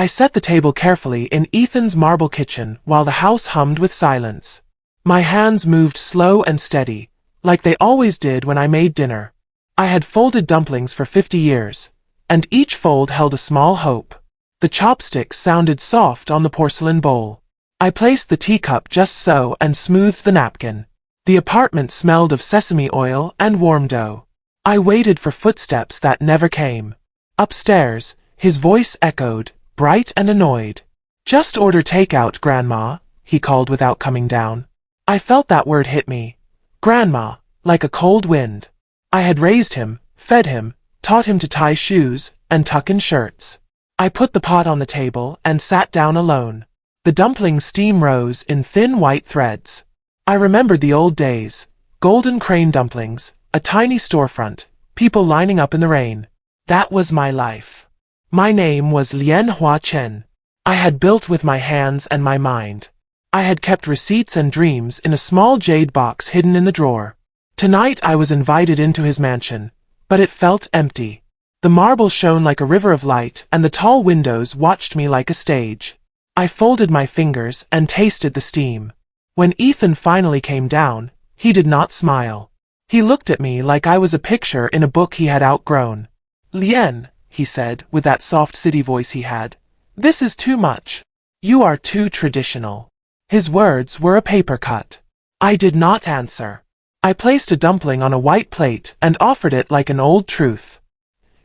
I set the table carefully in Ethan's marble kitchen while the house hummed with silence. My hands moved slow and steady, like they always did when I made dinner. I had folded dumplings for 50 years, and each fold held a small hope. The chopsticks sounded soft on the porcelain bowl. I placed the teacup just so and smoothed the napkin. The apartment smelled of sesame oil and warm dough. I waited for footsteps that never came. Upstairs, his voice echoed, bright and annoyed. "Just order takeout, Grandma," he called without coming down. I felt that word hit me. Grandma, like a cold wind. I had raised him, fed him, taught him to tie shoes and tuck in shirts. I put the pot on the table and sat down alone. The dumpling steam rose in thin white threads. I remembered the old days, Golden Crane dumplings, a tiny storefront, people lining up in the rain. That was my life. My name was Lien Hua Chen. I had built with my hands and my mind. I had kept receipts and dreams in a small jade box hidden in the drawer. Tonight I was invited into his mansion, but it felt empty. The marble shone like a river of light, and the tall windows watched me like a stage. I folded my fingers and tasted the steam. When Ethan finally came down, he did not smile. He looked at me like I was a picture in a book he had outgrown. "Lien," he said with that soft city voice he had, "this is too much. You are too traditional." His words were a paper cut. I did not answer. I placed a dumpling on a white plate and offered it like an old truth.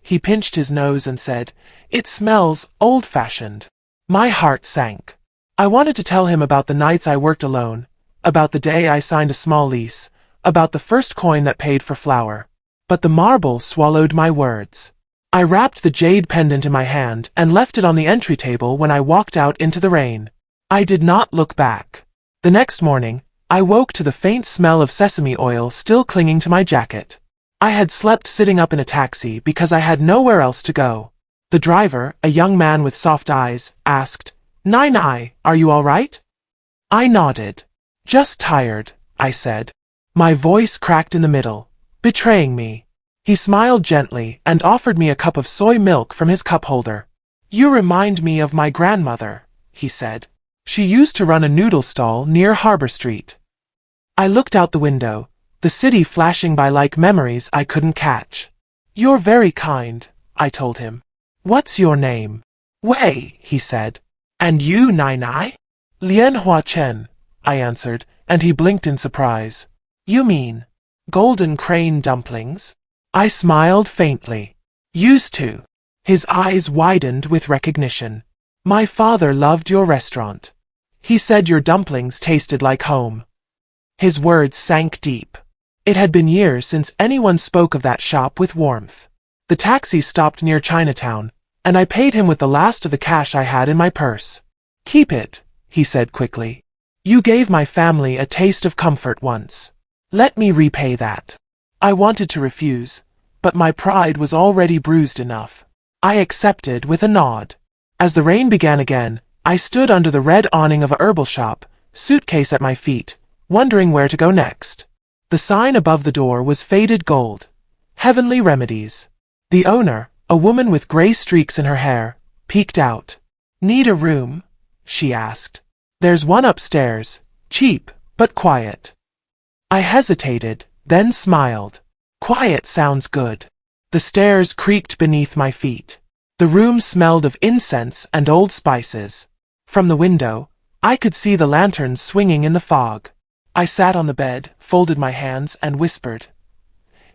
He pinched his nose and said, "It smells old-fashioned." My heart sank. I wanted to tell him about the nights I worked alone, about the day I signed a small lease, about the first coin that paid for flour. But the marble swallowed my words. I wrapped the jade pendant in my hand and left it on the entry table when I walked out into the rain. I did not look back. The next morning, I woke to the faint smell of sesame oil still clinging to my jacket. I had slept sitting up in a taxi because I had nowhere else to go. The driver, a young man with soft eyes, asked, "Nai, are you all right?" I nodded. "Just tired," I said. My voice cracked in the middle, betraying me. He smiled gently and offered me a cup of soy milk from his cup holder. "You remind me of my grandmother," he said. "She used to run a noodle stall near Harbor Street." I looked out the window, the city flashing by like memories I couldn't catch. "You're very kind," I told him. "What's your name?" "Wei," he said. "And you, Nai?" "Lien Hua Chen," I answered, and he blinked in surprise. "You mean Golden Crane dumplings?" I smiled faintly. "Used to." His eyes widened with recognition. "My father loved your restaurant. He said your dumplings tasted like home." His words sank deep. It had been years since anyone spoke of that shop with warmth. The taxi stopped near Chinatown, and I paid him with the last of the cash I had in my purse. "Keep it," he said quickly. "You gave my family a taste of comfort once. Let me repay that." I wanted to refuse, but my pride was already bruised enough. I accepted with a nod. As the rain began again, I stood under the red awning of a herbal shop, suitcase at my feet, wondering where to go next. The sign above the door was faded gold. Heavenly Remedies. The owner, a woman with gray streaks in her hair, peeked out. "Need a room?" she asked. "There's one upstairs, cheap, but quiet." I hesitated, then smiled. Quiet sounds good. The stairs creaked beneath my feet. The room smelled of incense and old spices. From the window, I could see the lanterns swinging in the fog. I sat on the bed, folded my hands, and whispered,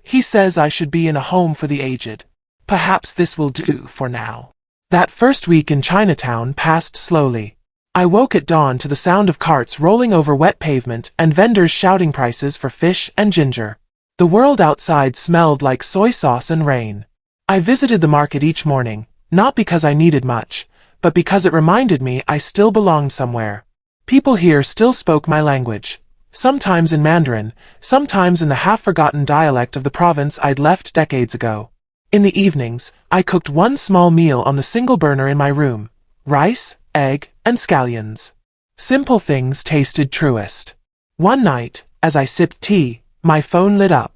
"He says I should be in a home for the aged. Perhaps this will do for now." That first week in Chinatown passed slowly. I woke at dawn to the sound of carts rolling over wet pavement and vendors shouting prices for fish and ginger. The world outside smelled like soy sauce and rain. I visited the market each morning, not because I needed much, but because it reminded me I still belonged somewhere. People here still spoke my language, sometimes in Mandarin, sometimes in the half-forgotten dialect of the province I'd left decades ago. In the evenings, I cooked one small meal on the single burner in my room: rice, egg, and scallions. Simple things tasted truest. One night, as I sipped tea, my phone lit up.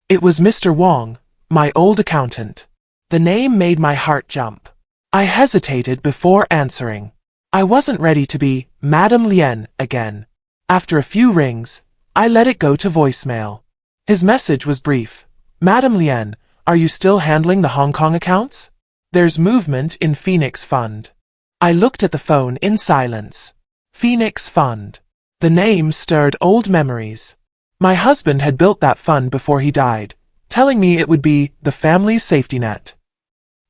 It was Mr. Wong, my old accountant. The name made my heart jump. I hesitated before answering. I wasn't ready to be Madame Lien again. After a few rings, I let it go to voicemail. His message was brief. Madame Lien, are you still handling the Hong Kong accounts? There's movement in Phoenix Fund. I looked at the phone in silence. Phoenix Fund. The name stirred old memories. My husband had built that fund before he died, telling me it would be the family's safety net.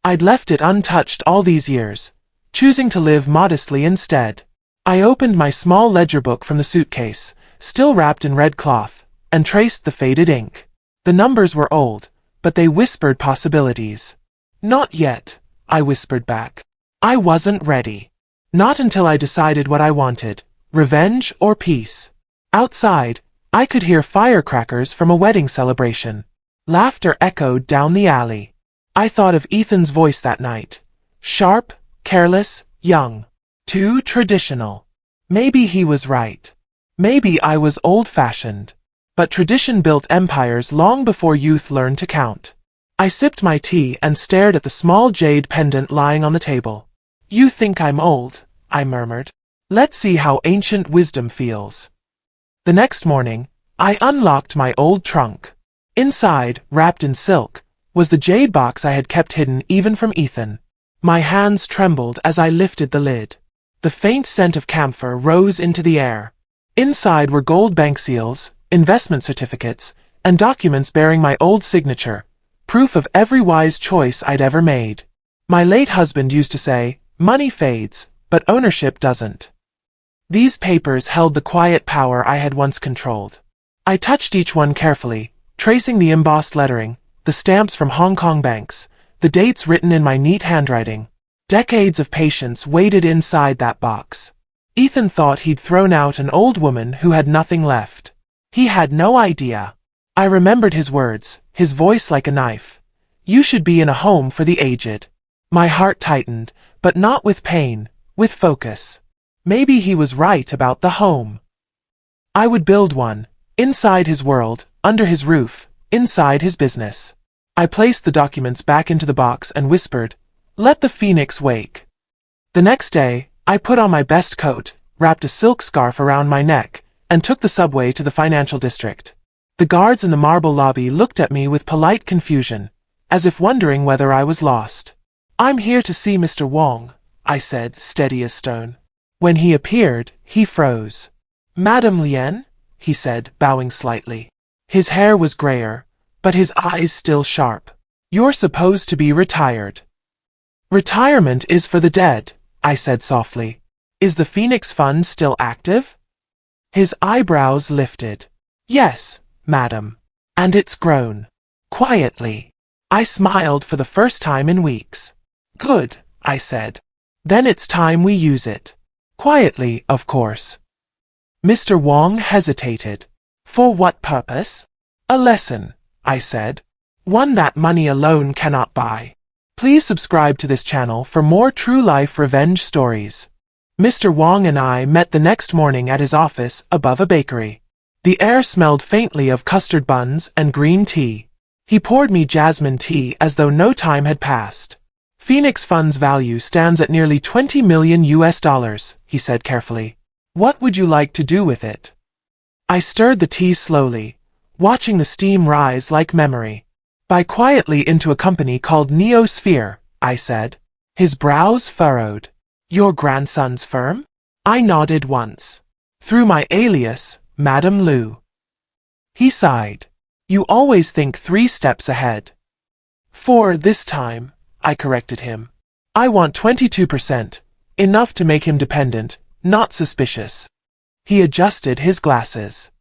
I'd left it untouched all these years, choosing to live modestly instead. I opened my small ledger book from the suitcase, still wrapped in red cloth, and traced the faded ink. The numbers were old, but they whispered possibilities. Not yet, I whispered back. I wasn't ready. Not until I decided what I wanted, revenge or peace. Outside, I could hear firecrackers from a wedding celebration. Laughter echoed down the alley. I thought of Ethan's voice that night. Sharp, careless, young. Too traditional. Maybe he was right. Maybe I was old-fashioned. But tradition built empires long before youth learned to count. I sipped my tea and stared at the small jade pendant lying on the table. You think I'm old, I murmured. Let's see how ancient wisdom feels. The next morning, I unlocked my old trunk. Inside, wrapped in silk, was the jade box I had kept hidden even from Ethan. My hands trembled as I lifted the lid. The faint scent of camphor rose into the air. Inside were gold bank seals, investment certificates, and documents bearing my old signature, proof of every wise choice I'd ever made. My late husband used to say, money fades, but ownership doesn't. These papers held the quiet power I had once controlled. I touched each one carefully, tracing the embossed lettering, the stamps from Hong Kong banks, the dates written in my neat handwriting. Decades of patience waited inside that box. Ethan thought he'd thrown out an old woman who had nothing left. He had no idea. I remembered his words, his voice like a knife. You should be in a home for the aged. My heart tightened, but not with pain, with focus. Maybe he was right about the home. I would build one, inside his world, under his roof, inside his business. I placed the documents back into the box and whispered, let the phoenix wake. The next day, I put on my best coat, wrapped a silk scarf around my neck, and took the subway to the financial district. The guards in the marble lobby looked at me with polite confusion, as if wondering whether I was lost. I'm here to see Mr. Wong, I said, steady as stone. When he appeared, he froze. Madame Lien? He said, bowing slightly. His hair was grayer, but his eyes still sharp. You're supposed to be retired. Retirement is for the dead, I said softly. Is the Phoenix Fund still active? His eyebrows lifted. Yes, madam. And it's grown. Quietly. I smiled for the first time in weeks. Good, I said. Then it's time we use it. Quietly, of course. Mr. Wong hesitated. For what purpose? A lesson, I said. One that money alone cannot buy. Please subscribe to this channel for more true-life revenge stories. Mr. Wong and I met the next morning at his office above a bakery. The air smelled faintly of custard buns and green tea. He poured me jasmine tea as though no time had passed. Phoenix Fund's value stands at nearly $20 million, he said carefully. What would you like to do with it? I stirred the tea slowly, watching the steam rise like memory. Buy quietly into a company called Neosphere, I said. His brows furrowed. Your grandson's firm? I nodded once. Through my alias, Madame Lu. He sighed. You always think 3 steps ahead. 4 this time, I corrected him. I want 22%, enough to make him dependent, not suspicious. He adjusted his glasses.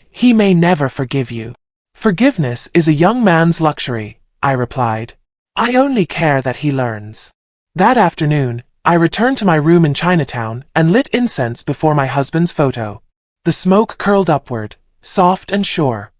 He may never forgive you. Forgiveness is a young man's luxury, I replied. I only care that he learns. That afternoon, I returned to my room in Chinatown and lit incense before my husband's photo. The smoke curled upward, soft and sure.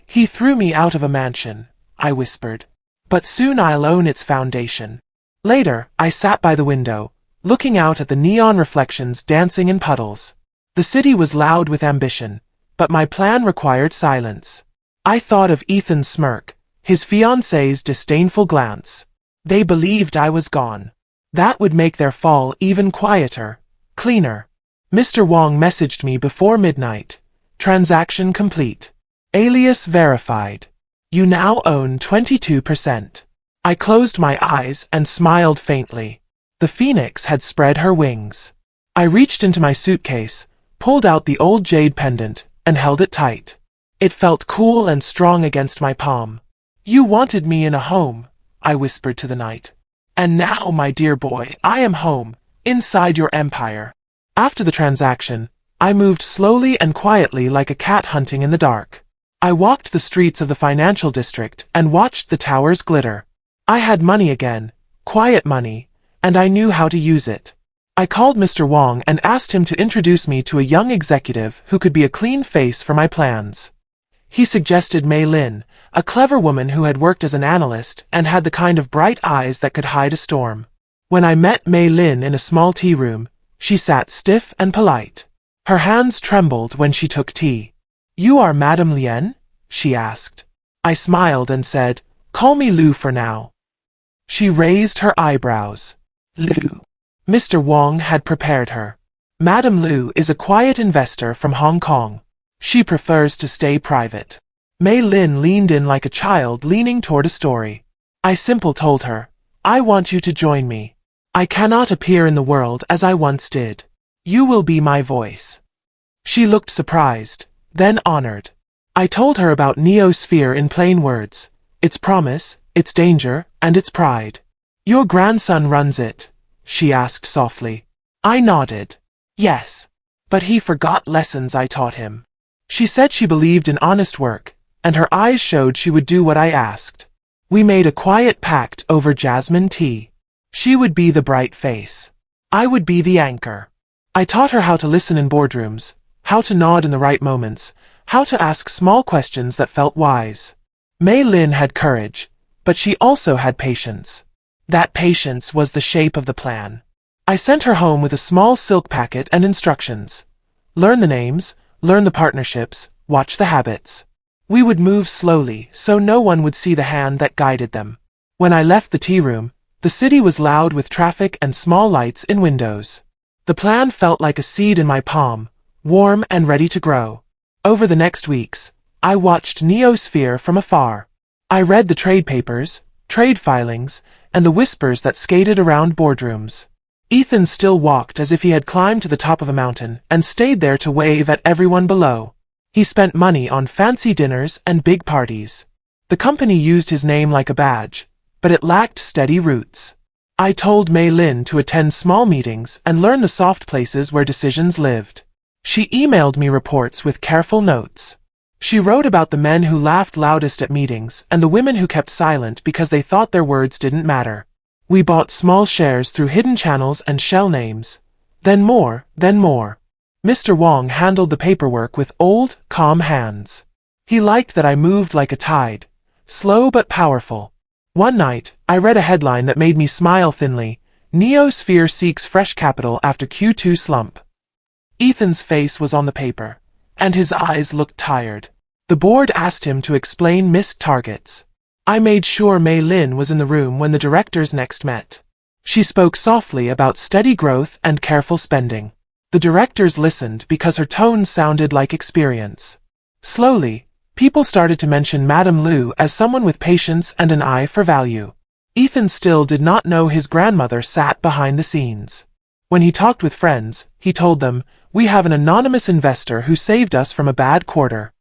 He threw me out of a mansion, I whispered. But soon I'll own its foundation. Later, I sat by the window, looking out at the neon reflections dancing in puddles. The city was loud with ambition, but my plan required silence. I thought of Ethan's smirk, his fiancée's disdainful glance. They believed I was gone. That would make their fall even quieter, cleaner. Mr. Wong messaged me before midnight. Transaction complete. Alias verified. You now own 22%. I closed my eyes and smiled faintly. The phoenix had spread her wings. I reached into my suitcase, pulled out the old jade pendant, and held it tight. It felt cool and strong against my palm. You wanted me in a home, I whispered to the night. And now, my dear boy, I am home, inside your empire. After the transaction, I moved slowly and quietly like a cat hunting in the dark. I walked the streets of the financial district and watched the towers glitter. I had money again, quiet money, and I knew how to use it. I called Mr. Wong and asked him to introduce me to a young executive who could be a clean face for my plans. He suggested Mei Lin, a clever woman who had worked as an analyst and had the kind of bright eyes that could hide a storm. When I met Mei Lin in a small tea room, she sat stiff and polite. Her hands trembled when she took tea. You are Madame Lien? She asked. I smiled and said, Call me Lu for now. She raised her eyebrows. Lu. Mr. Wong had prepared her. Madame Lu is a quiet investor from Hong Kong. She prefers to stay private. Mei Lin leaned in like a child leaning toward a story. I simply told her, I want you to join me. I cannot appear in the world as I once did. You will be my voice. She looked surprised, then honored. I told her about Neosphere in plain words, its promise, its danger, and its pride. Your grandson runs it, she asked softly. I nodded. Yes. But he forgot lessons I taught him. She said she believed in honest work, and her eyes showed she would do what I asked. We made a quiet pact over jasmine tea. She would be the bright face. I would be the anchor. I taught her how to listen in boardrooms, how to nod in the right moments, how to ask small questions that felt wise. Mei Lin had courage, but she also had patience. That patience was the shape of the plan. I sent her home with a small silk packet and instructions. Learn the names, learn the partnerships, watch the habits. We would move slowly so no one would see the hand that guided them. When I left the tea room, the city was loud with traffic and small lights in windows. The plan felt like a seed in my palm, warm and ready to grow. Over the next weeks, I watched Neosphere from afar. I read the trade papers, trade filings, and the whispers that skated around boardrooms. Ethan still walked as if he had climbed to the top of a mountain and stayed there to wave at everyone below. He spent money on fancy dinners and big parties. The company used his name like a badge, but it lacked steady roots. I told Mei Lin to attend small meetings and learn the soft places where decisions lived. She emailed me reports with careful notes. She wrote about the men who laughed loudest at meetings and the women who kept silent because they thought their words didn't matter. We bought small shares through hidden channels and shell names. Then more, then more. Mr. Wong handled the paperwork with old, calm hands. He liked that I moved like a tide, slow but powerful. One night, I read a headline that made me smile thinly. Neosphere seeks fresh capital after Q2 slump. Ethan's face was on the paper, and his eyes looked tired. The board asked him to explain missed targets. I made sure Mei Lin was in the room when the directors next met. She spoke softly about steady growth and careful spending. The directors listened because her tone sounded like experience. Slowly, people started to mention Madame Lu as someone with patience and an eye for value. Ethan still did not know his grandmother sat behind the scenes. When he talked with friends, he told them, "We have an anonymous investor who saved us from a bad quarter."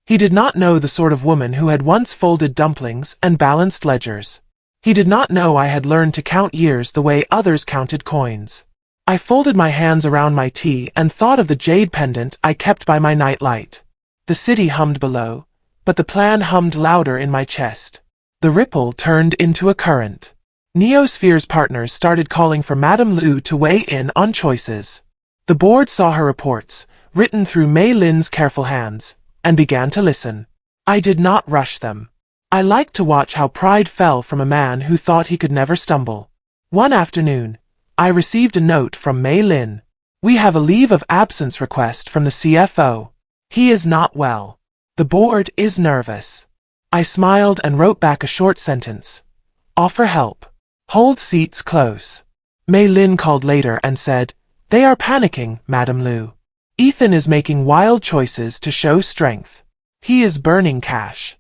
He did not know the sort of woman who had once folded dumplings and balanced ledgers. He did not know I had learned to count years the way others counted coins. I folded my hands around my tea and thought of the jade pendant I kept by my nightlight. The city hummed below, but the plan hummed louder in my chest. The ripple turned into a current. Neosphere's partners started calling for Madame Lu to weigh in on choices. The board saw her reports, written through Mei Lin's careful hands, and began to listen. I did not rush them. I liked to watch how pride fell from a man who thought he could never stumble. One afternoon, I received a note from Mei Lin. "We have a leave of absence request from the CFO. He is not well. The board is nervous." I smiled and wrote back a short sentence. "Offer help. Hold seats close." Mei Lin called later and said, "They are panicking, Madam Lu. Ethan is making wild choices to show strength. He is burning cash."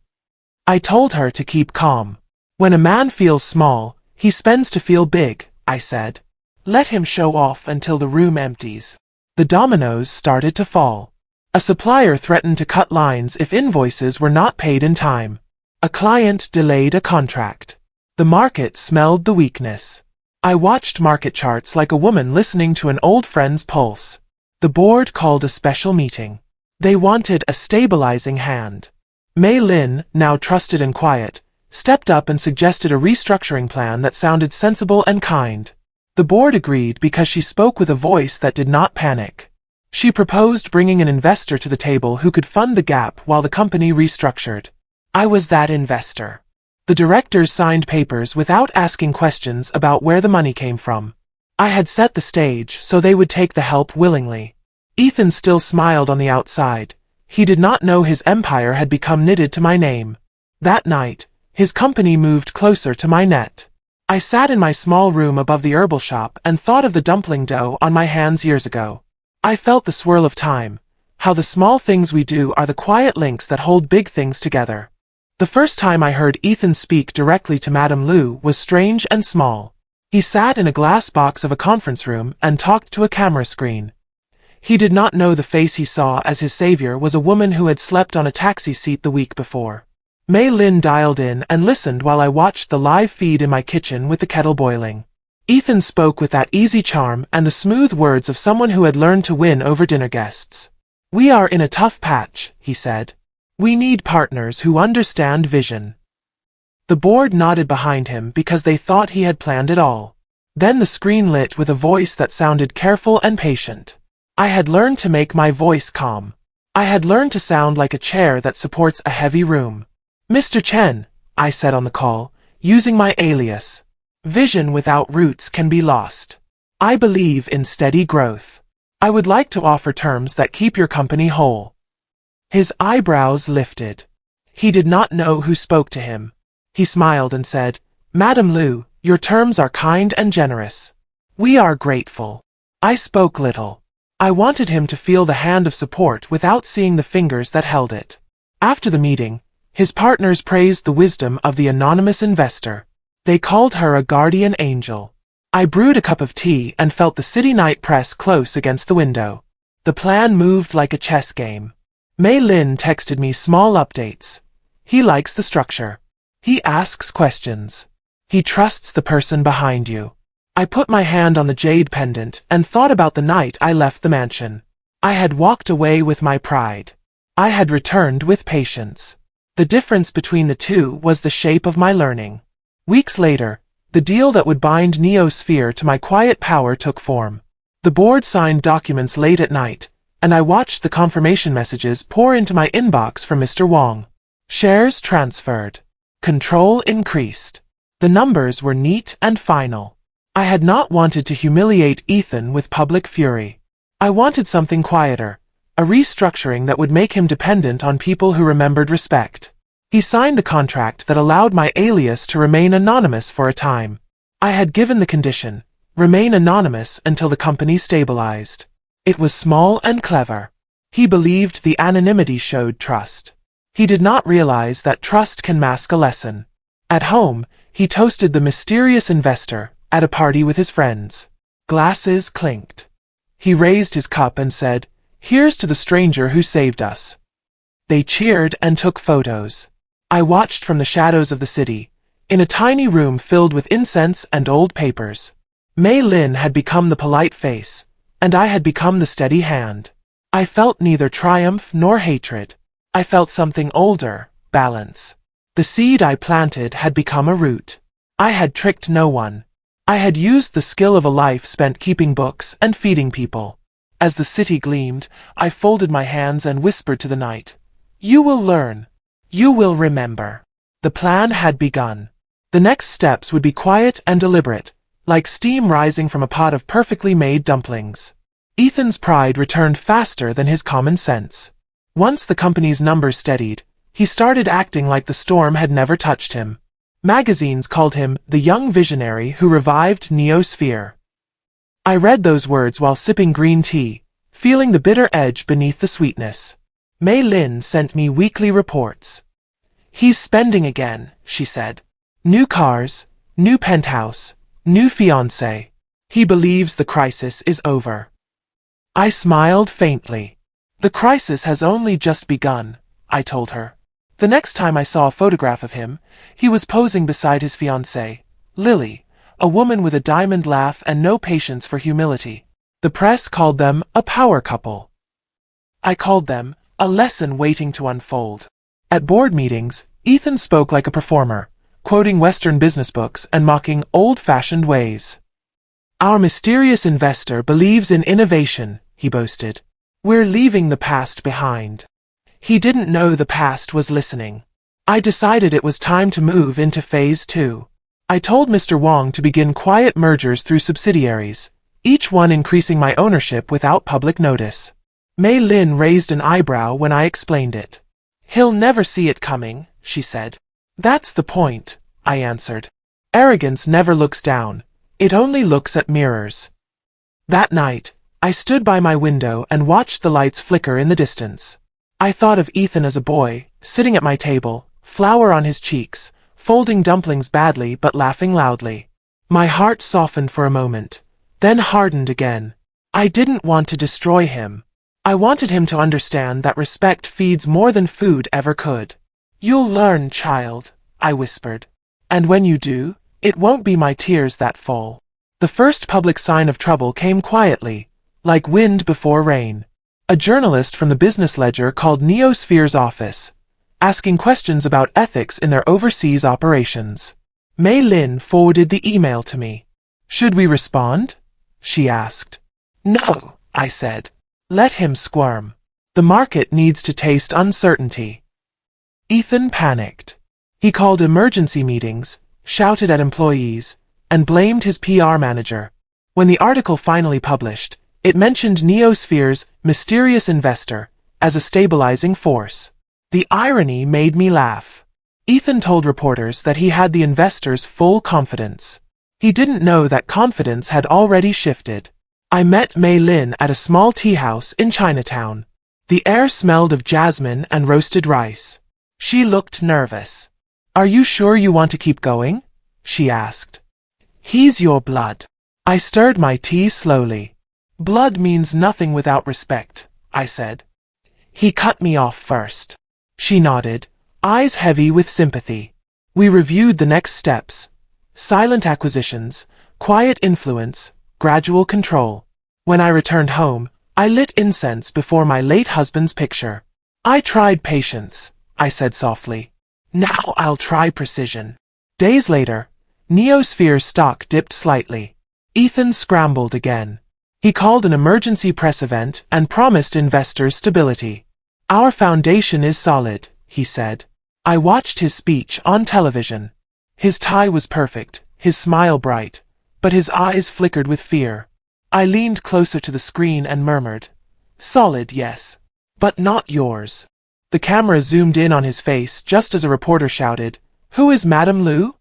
I told her to keep calm. "When a man feels small, he spends to feel big," I said. "Let him show off until the room empties." The dominoes started to fall. A supplier threatened to cut lines if invoices were not paid in time. A client delayed a contract. The market smelled the weakness. I watched market charts like a woman listening to an old friend's pulse. The board called a special meeting. They wanted a stabilizing hand. Mei Lin, now trusted and quiet, stepped up and suggested a restructuring plan that sounded sensible and kind. The board agreed because she spoke with a voice that did not panic. She proposed bringing an investor to the table who could fund the gap while the company restructured. I was that investor. The directors signed papers without asking questions about where the money came from. I had set the stage so they would take the help willingly. Ethan still smiled on the outside. He did not know his empire had become knitted to my name. That night, his company moved closer to my net. I sat in my small room above the herbal shop and thought of the dumpling dough on my hands years ago. I felt the swirl of time, how the small things we do are the quiet links that hold big things together. The first time I heard Ethan speak directly to Madame Lu was strange and small. He sat in a glass box of a conference room and talked to a camera screen. He did not know the face he saw as his savior was a woman who had slept on a taxi seat the week before. Mei Lin dialed in and listened while I watched the live feed in my kitchen with the kettle boiling. Ethan spoke with that easy charm and the smooth words of someone who had learned to win over dinner guests. "We are in a tough patch," he said. "We need partners who understand vision." The board nodded behind him because they thought he had planned it all. Then the screen lit with a voice that sounded careful and patient. I had learned to make my voice calm. I had learned to sound like a chair that supports a heavy room. "Mr. Chen," I said on the call, using my alias. "Vision without roots can be lost. I believe in steady growth. I would like to offer terms that keep your company whole." His eyebrows lifted. He did not know who spoke to him. He smiled and said, "Madam Lu, your terms are kind and generous. We are grateful." I spoke little. I wanted him to feel the hand of support without seeing the fingers that held it. After the meeting, his partners praised the wisdom of the anonymous investor. They called her a guardian angel. I brewed a cup of tea and felt the city night press close against the window. The plan moved like a chess game. Mei Lin texted me small updates. He likes the structure. He asks questions. He trusts the person behind you. I put my hand on the jade pendant and thought about the night I left the mansion. I had walked away with my pride. I had returned with patience. The difference between the two was the shape of my learning. Weeks later, the deal that would bind Neosphere to my quiet power took form. The board signed documents late at night, and I watched the confirmation messages pour into my inbox from Mr. Wong. Shares transferred. Control increased. The numbers were neat and final. I had not wanted to humiliate Ethan with public fury. I wanted something quieter, a restructuring that would make him dependent on people who remembered respect. He signed the contract that allowed my alias to remain anonymous for a time. I had given the condition, remain anonymous until the company stabilized. It was small and clever. He believed the anonymity showed trust. He did not realize that trust can mask a lesson. At home, he toasted the mysterious investor at a party with his friends. Glasses clinked. He raised his cup and said, "Here's to the stranger who saved us." They cheered and took photos. I watched from the shadows of the city, in a tiny room filled with incense and old papers. Mei Lin had become the polite face, and I had become the steady hand. I felt neither triumph nor hatred. I felt something older, balance. The seed I planted had become a root. I had tricked no one. I had used the skill of a life spent keeping books and feeding people. As the city gleamed, I folded my hands and whispered to the night, "You will learn. You will remember." The plan had begun. The next steps would be quiet and deliberate, like steam rising from a pot of perfectly made dumplings. Ethan's pride returned faster than his common sense. Once the company's numbers steadied, he started acting like the storm had never touched him. Magazines called him the young visionary who revived Neosphere. I read those words while sipping green tea, feeling the bitter edge beneath the sweetness. Mei Lin sent me weekly reports. He's spending again, she said. New cars, new penthouse, new fiancé. He believes the crisis is over. I smiled faintly. The crisis has only just begun, I told her. The next time I saw a photograph of him, he was posing beside his fiancée, Lily, a woman with a diamond laugh and no patience for humility. The press called them a power couple. I called them a lesson waiting to unfold. At board meetings, Ethan spoke like a performer, quoting Western business books and mocking old-fashioned ways. Our mysterious investor believes in innovation, he boasted. We're leaving the past behind. He didn't know the past was listening. I decided it was time to move into phase 2. I told Mr. Wong to begin quiet mergers through subsidiaries, each one increasing my ownership without public notice. Mei Lin raised an eyebrow when I explained it. He'll never see it coming, she said. That's the point, I answered. Arrogance never looks down. It only looks at mirrors. That night, I stood by my window and watched the lights flicker in the distance. I thought of Ethan as a boy, sitting at my table, flour on his cheeks, folding dumplings badly but laughing loudly. My heart softened for a moment, then hardened again. I didn't want to destroy him. I wanted him to understand that respect feeds more than food ever could. You'll learn, child, I whispered. And when you do, it won't be my tears that fall. The first public sign of trouble came quietly, like wind before rain. A journalist from the Business Ledger called Neosphere's office, asking questions about ethics in their overseas operations. Mei Lin forwarded the email to me. Should we respond? She asked. No, I said. Let him squirm. The market needs to taste uncertainty. Ethan panicked. He called emergency meetings, shouted at employees, and blamed his PR manager. When the article finally published, it mentioned Neosphere's mysterious investor as a stabilizing force. The irony made me laugh. Ethan told reporters that he had the investor's full confidence. He didn't know that confidence had already shifted. I met Mei Lin at a small tea house in Chinatown. The air smelled of jasmine and roasted rice. She looked nervous. Are you sure you want to keep going? She asked. He's your blood. I stirred my tea slowly. Blood means nothing without respect, I said. He cut me off first. She nodded, eyes heavy with sympathy. We reviewed the next steps. Silent acquisitions, quiet influence, gradual control. When I returned home, I lit incense before my late husband's picture. I tried patience, I said softly. Now I'll try precision. Days later, Neosphere's stock dipped slightly. Ethan scrambled again. He called an emergency press event and promised investors stability. Our foundation is solid, he said. I watched his speech on television. His tie was perfect, his smile bright, but his eyes flickered with fear. I leaned closer to the screen and murmured, Solid, yes, but not yours. The camera zoomed in on his face just as a reporter shouted, Who is Madame Liu?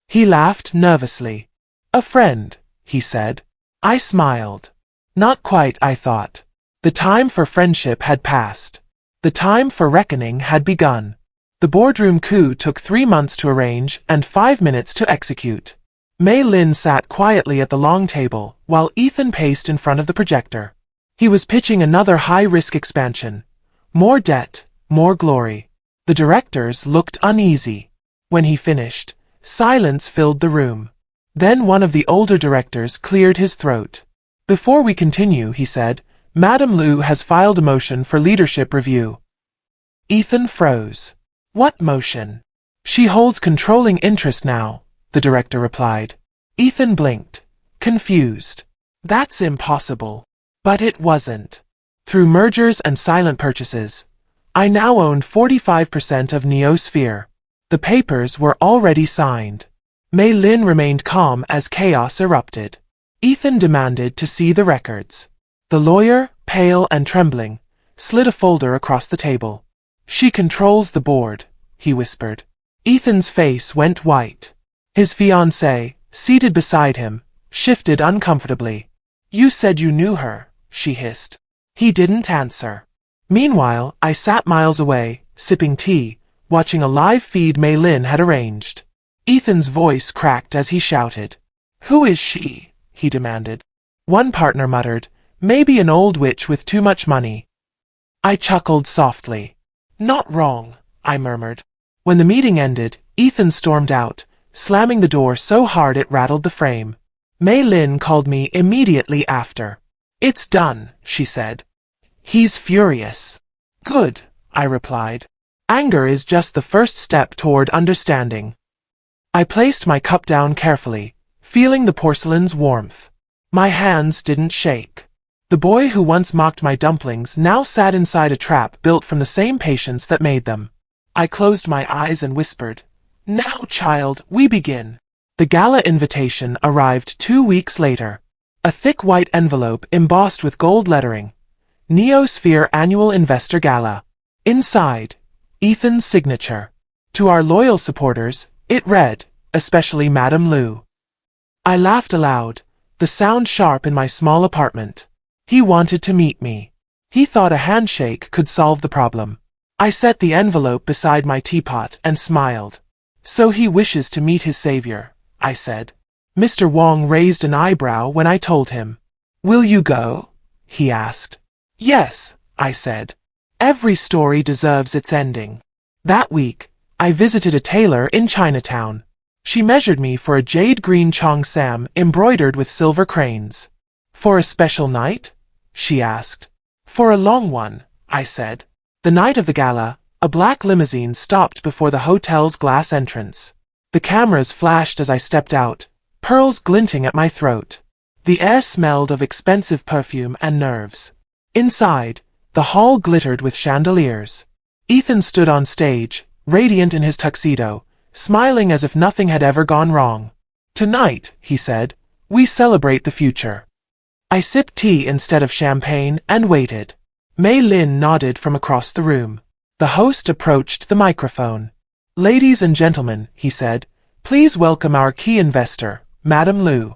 He laughed nervously. A friend, he said. I smiled. Not quite, I thought. The time for friendship had passed. The time for reckoning had begun. The boardroom coup took 3 months to arrange and 5 minutes to execute. Mei Lin sat quietly at the long table while Ethan paced in front of the projector. He was pitching another high-risk expansion. More debt, more glory. The directors looked uneasy. When he finished, silence filled the room. Then one of the older directors cleared his throat. Before we continue, he said, Madame Liu has filed a motion for leadership review. Ethan froze. What motion? She holds controlling interest now, the director replied. Ethan blinked, confused. That's impossible. But it wasn't. Through mergers and silent purchases, I now owned 45% of Neosphere. The papers were already signed. Mei Lin remained calm as chaos erupted. Ethan demanded to see the records. The lawyer, pale and trembling, slid a folder across the table. She controls the board, he whispered. Ethan's face went white. His fiancée, seated beside him, shifted uncomfortably. You said you knew her, she hissed. He didn't answer. Meanwhile, I sat miles away, sipping tea, watching a live feed Mei Lin had arranged. Ethan's voice cracked as he shouted. Who is she? He demanded. One partner muttered, maybe an old witch with too much money. I chuckled softly. Not wrong, I murmured. When the meeting ended, Ethan stormed out, slamming the door so hard it rattled the frame. Mei Lin called me immediately after. It's done, she said. He's furious. Good, I replied. Anger is just the first step toward understanding. I placed my cup down carefully, feeling the porcelain's warmth. My hands didn't shake. The boy who once mocked my dumplings now sat inside a trap built from the same patience that made them. I closed my eyes and whispered, Now, child, we begin. The gala invitation arrived 2 weeks later. A thick white envelope embossed with gold lettering. Neosphere Annual Investor Gala. Inside, Ethan's signature. To our loyal supporters, it read, especially Madame Lu. I laughed aloud, the sound sharp in my small apartment. He wanted to meet me. He thought a handshake could solve the problem. I set the envelope beside my teapot and smiled. So he wishes to meet his savior, I said. Mr. Wong raised an eyebrow when I told him. Will you go? He asked. Yes, I said. Every story deserves its ending. That week, I visited a tailor in Chinatown. She measured me for a jade green cheongsam embroidered with silver cranes. For a special night? She asked. For a long one, I said. The night of the gala, a black limousine stopped before the hotel's glass entrance. The cameras flashed as I stepped out, pearls glinting at my throat. The air smelled of expensive perfume and nerves. Inside, the hall glittered with chandeliers. Ethan stood on stage, radiant in his tuxedo, smiling as if nothing had ever gone wrong. Tonight, he said, we celebrate the future. I sipped tea instead of champagne and waited. Mei Lin nodded from across the room. The host approached the microphone. Ladies and gentlemen, he said, please welcome our key investor, Madame Lu.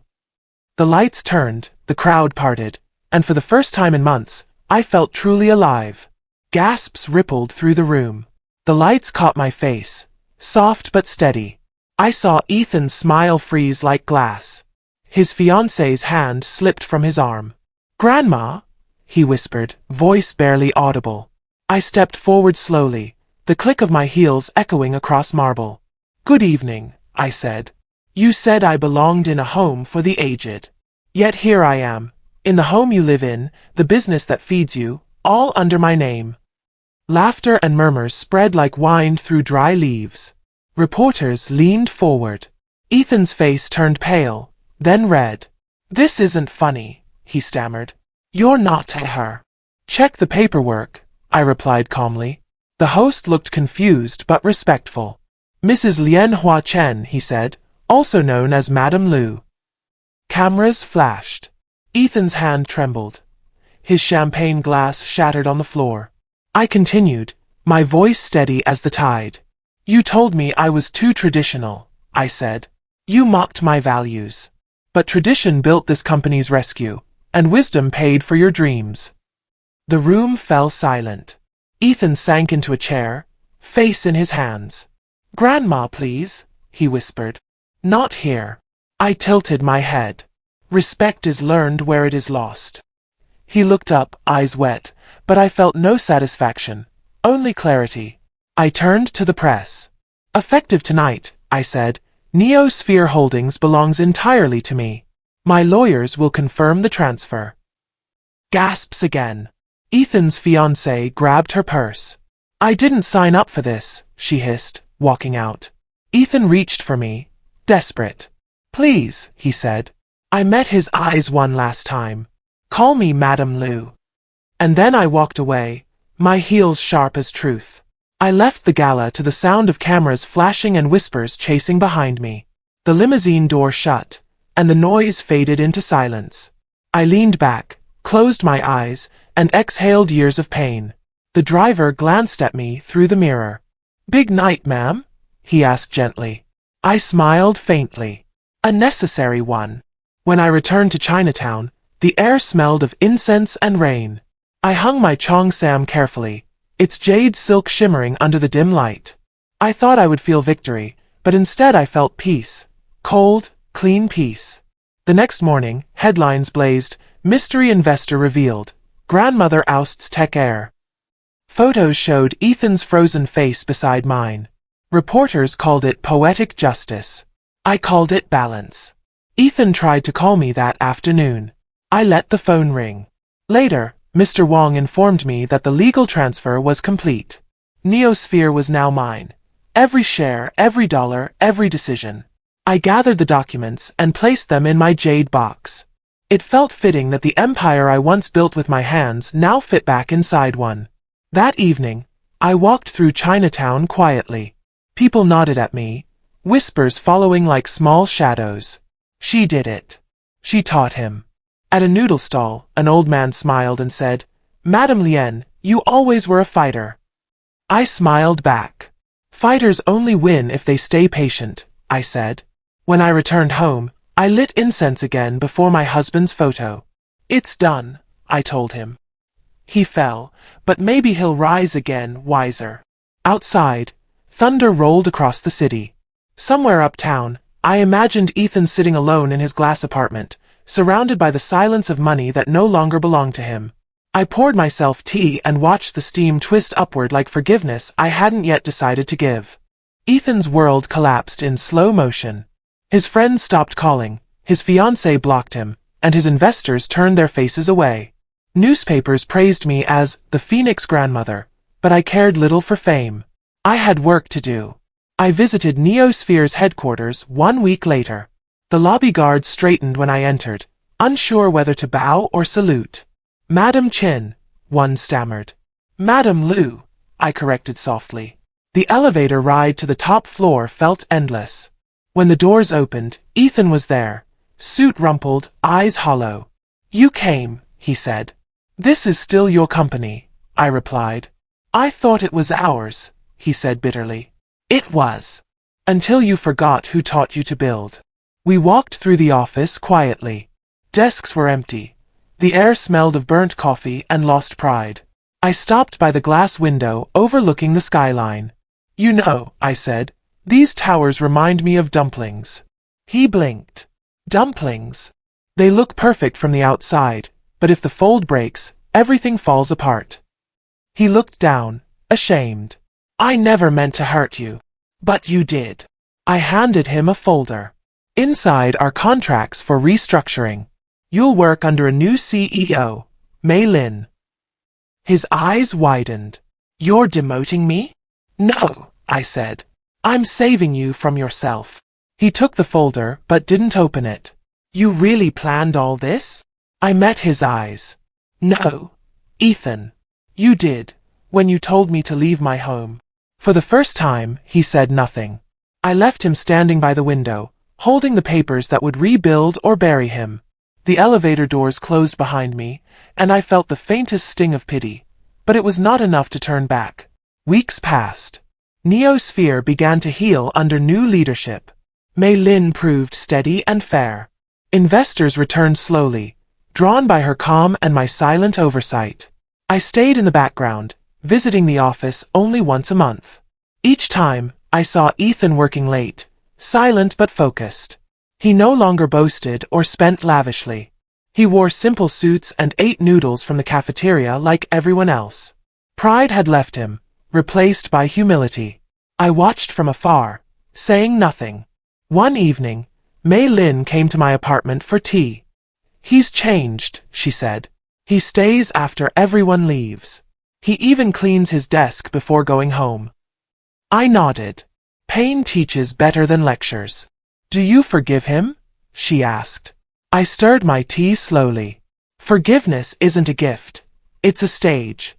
The lights turned, the crowd parted, and for the first time in months, I felt truly alive. Gasps rippled through the room. The lights caught my face, soft but steady. I saw Ethan's smile freeze like glass. His fiancée's hand slipped from his arm. Grandma, he whispered, voice barely audible. I stepped forward slowly, the click of my heels echoing across marble. Good evening, I said. You said I belonged in a home for the aged. Yet here I am, in the home you live in, the business that feeds you, all under my name. Laughter and murmurs spread like wind through dry leaves. Reporters leaned forward. Ethan's face turned pale, then red. This isn't funny, he stammered. You're not her. Check the paperwork, I replied calmly. The host looked confused but respectful. Mrs. Lien Hua Chen, he said, also known as Madame Lu. Cameras flashed. Ethan's hand trembled. His champagne glass shattered on the floor. I continued, my voice steady as the tide. You told me I was too traditional, I said. You mocked my values. But tradition built this company's rescue, and wisdom paid for your dreams. The room fell silent. Ethan sank into a chair, face in his hands. Grandma, please, he whispered. Not here. I tilted my head. Respect is learned where it is lost. He looked up, eyes wet, but I felt no satisfaction, only clarity. I turned to the press. Effective tonight, I said, Neosphere Holdings belongs entirely to me. My lawyers will confirm the transfer. Gasps again. Ethan's fiancée grabbed her purse. I didn't sign up for this, she hissed, walking out. Ethan reached for me, desperate. Please, he said. I met his eyes one last time. Call me Madame Lu. And then I walked away, my heels sharp as truth. I left the gala to the sound of cameras flashing and whispers chasing behind me. The limousine door shut, and the noise faded into silence. I leaned back, closed my eyes, and exhaled years of pain. The driver glanced at me through the mirror. Big night, ma'am? He asked gently. I smiled faintly. A necessary one. When I returned to Chinatown, The air smelled of incense and rain. I hung my cheongsam carefully, its jade silk shimmering under the dim light. I thought I would feel victory, but instead I felt peace. Cold, clean peace. The next morning, headlines blazed, mystery investor revealed, grandmother ousts tech heir. Photos showed Ethan's frozen face beside mine. Reporters called it poetic justice. I called it balance. Ethan tried to call me that afternoon. I let the phone ring. Later, Mr. Wong informed me that the legal transfer was complete. Neosphere was now mine. Every share, every dollar, every decision. I gathered the documents and placed them in my jade box. It felt fitting that the empire I once built with my hands now fit back inside one. That evening, I walked through Chinatown quietly. People nodded at me, whispers following like small shadows. She did it. She taught him. At a noodle stall, an old man smiled and said, "Madam Lien, you always were a fighter." I smiled back. Fighters only win if they stay patient, I said. When I returned home, I lit incense again before my husband's photo. It's done, I told him. He fell, but maybe he'll rise again, wiser. Outside, thunder rolled across the city. Somewhere uptown, I imagined Ethan sitting alone in his glass apartment, surrounded by the silence of money that no longer belonged to him. I poured myself tea and watched the steam twist upward like forgiveness I hadn't yet decided to give. Ethan's world collapsed in slow motion. His friends stopped calling, his fiancée blocked him, and his investors turned their faces away. Newspapers praised me as the Phoenix grandmother, but I cared little for fame. I had work to do. I visited Neosphere's headquarters 1 week later. The lobby guard straightened when I entered, unsure whether to bow or salute. "Madam Chin," one stammered. "Madam Lu," I corrected softly. The elevator ride to the top floor felt endless. When the doors opened, Ethan was there, suit rumpled, eyes hollow. "You came," he said. "This is still your company," I replied. "I thought it was ours," he said bitterly. "It was. Until you forgot who taught you to build." We walked through the office quietly. Desks were empty. The air smelled of burnt coffee and lost pride. I stopped by the glass window overlooking the skyline. "You know," I said, "these towers remind me of dumplings." He blinked. "Dumplings? They look perfect from the outside, but if the fold breaks, everything falls apart." He looked down, ashamed. "I never meant to hurt you. But you did." I handed him a folder. Inside are contracts for restructuring. "You'll work under a new CEO, Mei Lin." His eyes widened. "You're demoting me?" "No," I said. "I'm saving you from yourself." He took the folder but didn't open it. "You really planned all this?" I met his eyes. "No, Ethan. You did, when you told me to leave my home." For the first time, he said nothing. I left him standing by the window, holding the papers that would rebuild or bury him. The elevator doors closed behind me, and I felt the faintest sting of pity, but it was not enough to turn back. Weeks passed. Neosphere began to heal under new leadership. Mei Lin proved steady and fair. Investors returned slowly, drawn by her calm and my silent oversight. I stayed in the background, visiting the office only once a month. Each time, I saw Ethan working late, silent but focused. He no longer boasted or spent lavishly. He wore simple suits and ate noodles from the cafeteria like everyone else. Pride had left him, replaced by humility. I watched from afar, saying nothing. One evening, Mei Lin came to my apartment for tea. "He's changed," she said. "He stays after everyone leaves. He even cleans his desk before going home." I nodded. Pain teaches better than lectures. "Do you forgive him?" she asked. I stirred my tea slowly. Forgiveness isn't a gift. It's a stage.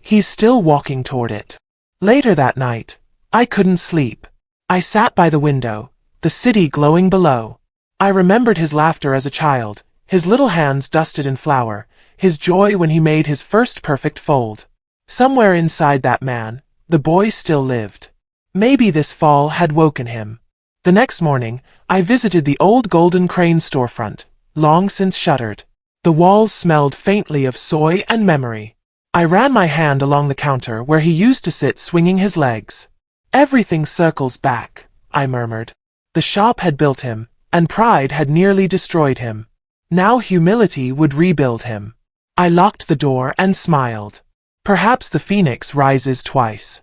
He's still walking toward it. Later that night, I couldn't sleep. I sat by the window, the city glowing below. I remembered his laughter as a child, his little hands dusted in flour, his joy when he made his first perfect fold. Somewhere inside that man, the boy still lived. Maybe this fall had woken him. The next morning, I visited the old Golden Crane storefront, long since shuttered. The walls smelled faintly of soy and memory. I ran my hand along the counter where he used to sit swinging his legs. Everything circles back, I murmured. The shop had built him, and pride had nearly destroyed him. Now humility would rebuild him. I locked the door and smiled. Perhaps the phoenix rises twice.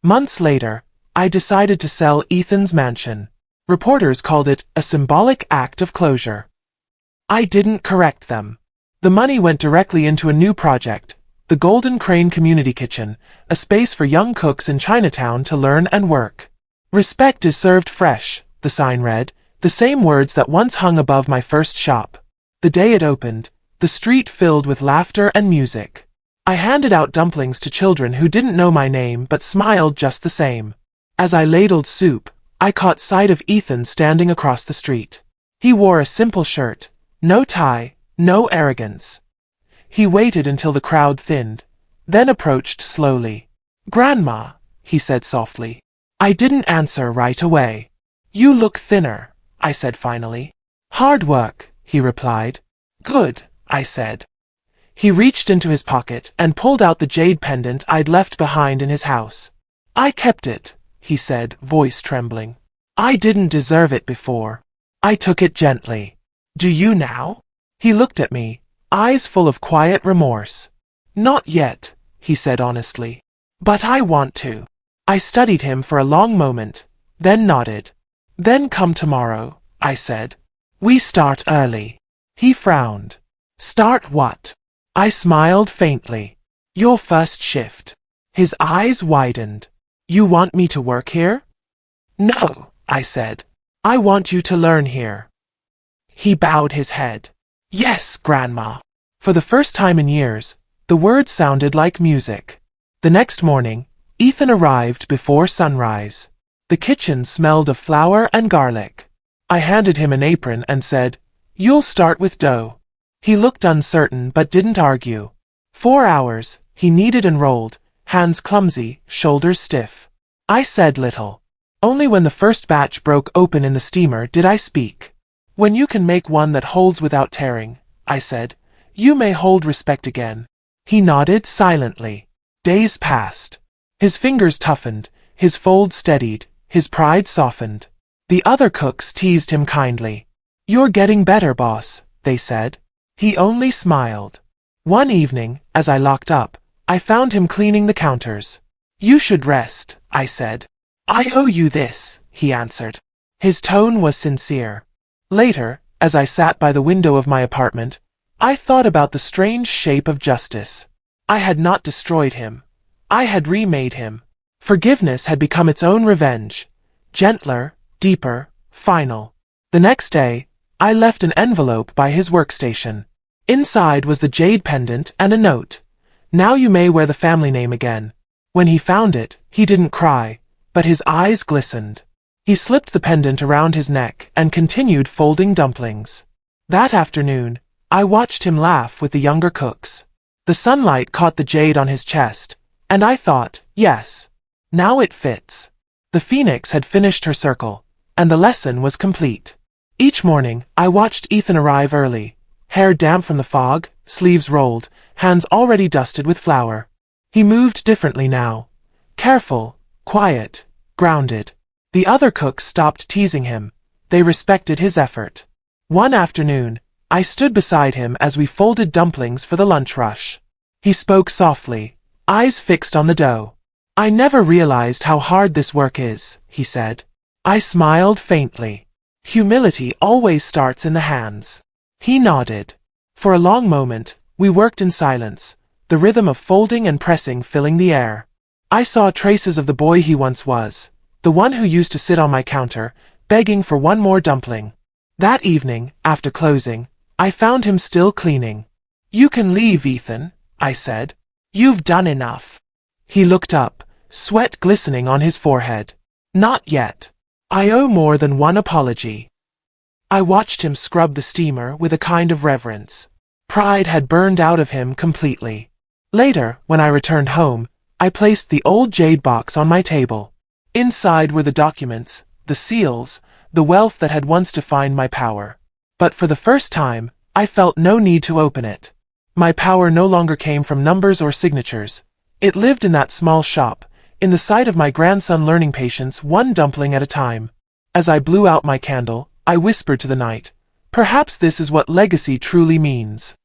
Months later, I decided to sell Ethan's mansion. Reporters called it a symbolic act of closure. I didn't correct them. The money went directly into a new project, the Golden Crane Community Kitchen, a space for young cooks in Chinatown to learn and work. Respect is served fresh, the sign read, the same words that once hung above my first shop. The day it opened, the street filled with laughter and music. I handed out dumplings to children who didn't know my name but smiled just the same. As I ladled soup, I caught sight of Ethan standing across the street. He wore a simple shirt, no tie, no arrogance. He waited until the crowd thinned, then approached slowly. "Grandma," he said softly. I didn't answer right away. "You look thinner," I said finally. "Hard work," he replied. "Good," I said. He reached into his pocket and pulled out the jade pendant I'd left behind in his house. "I kept it," he said, voice trembling. "I didn't deserve it before. I took it gently. Do you now?" He looked at me, eyes full of quiet remorse. "Not yet," he said honestly. "But I want to." I studied him for a long moment, then nodded. "Then come tomorrow," I said. "We start early." He frowned. "Start what?" I smiled faintly. "Your first shift." His eyes widened. "You want me to work here?" "No," I said. "I want you to learn here." He bowed his head. "Yes, Grandma." For the first time in years, the words sounded like music. The next morning, Ethan arrived before sunrise. The kitchen smelled of flour and garlic. I handed him an apron and said, "You'll start with dough." He looked uncertain but didn't argue. 4 hours, he kneaded and rolled, hands clumsy, shoulders stiff. I said little. Only when the first batch broke open in the steamer did I speak. "When you can make one that holds without tearing," I said, "you may hold respect again." He nodded silently. Days passed. His fingers toughened, his folds steadied, his pride softened. The other cooks teased him kindly. "You're getting better, boss," they said. He only smiled. One evening, as I locked up, I found him cleaning the counters. "You should rest," I said. "I owe you this," he answered. His tone was sincere. Later, as I sat by the window of my apartment, I thought about the strange shape of justice. I had not destroyed him. I had remade him. Forgiveness had become its own revenge. Gentler, deeper, final. The next day, I left an envelope by his workstation. Inside was the jade pendant and a note. "Now you may wear the family name again." When he found it, he didn't cry, but his eyes glistened. He slipped the pendant around his neck and continued folding dumplings. That afternoon, I watched him laugh with the younger cooks. The sunlight caught the jade on his chest, and I thought, yes, now it fits. The phoenix had finished her circle, and the lesson was complete. Each morning, I watched Ethan arrive early, hair damp from the fog, sleeves rolled, hands already dusted with flour. He moved differently now. Careful, quiet, grounded. The other cooks stopped teasing him. They respected his effort. One afternoon, I stood beside him as we folded dumplings for the lunch rush. He spoke softly, eyes fixed on the dough. "I never realized how hard this work is," he said. I smiled faintly. Humility always starts in the hands. He nodded. For a long moment, we worked in silence, the rhythm of folding and pressing filling the air. I saw traces of the boy he once was, the one who used to sit on my counter, begging for one more dumpling. That evening, after closing, I found him still cleaning. "You can leave, Ethan," I said. "You've done enough." He looked up, sweat glistening on his forehead. "Not yet. I owe more than one apology." I watched him scrub the steamer with a kind of reverence. Pride had burned out of him completely. Later, when I returned home, I placed the old jade box on my table. Inside were the documents, the seals, the wealth that had once defined my power. But for the first time, I felt no need to open it. My power no longer came from numbers or signatures. It lived in that small shop, in the sight of my grandson learning patience one dumpling at a time. As I blew out my candle, I whispered to the night, "Perhaps this is what legacy truly means."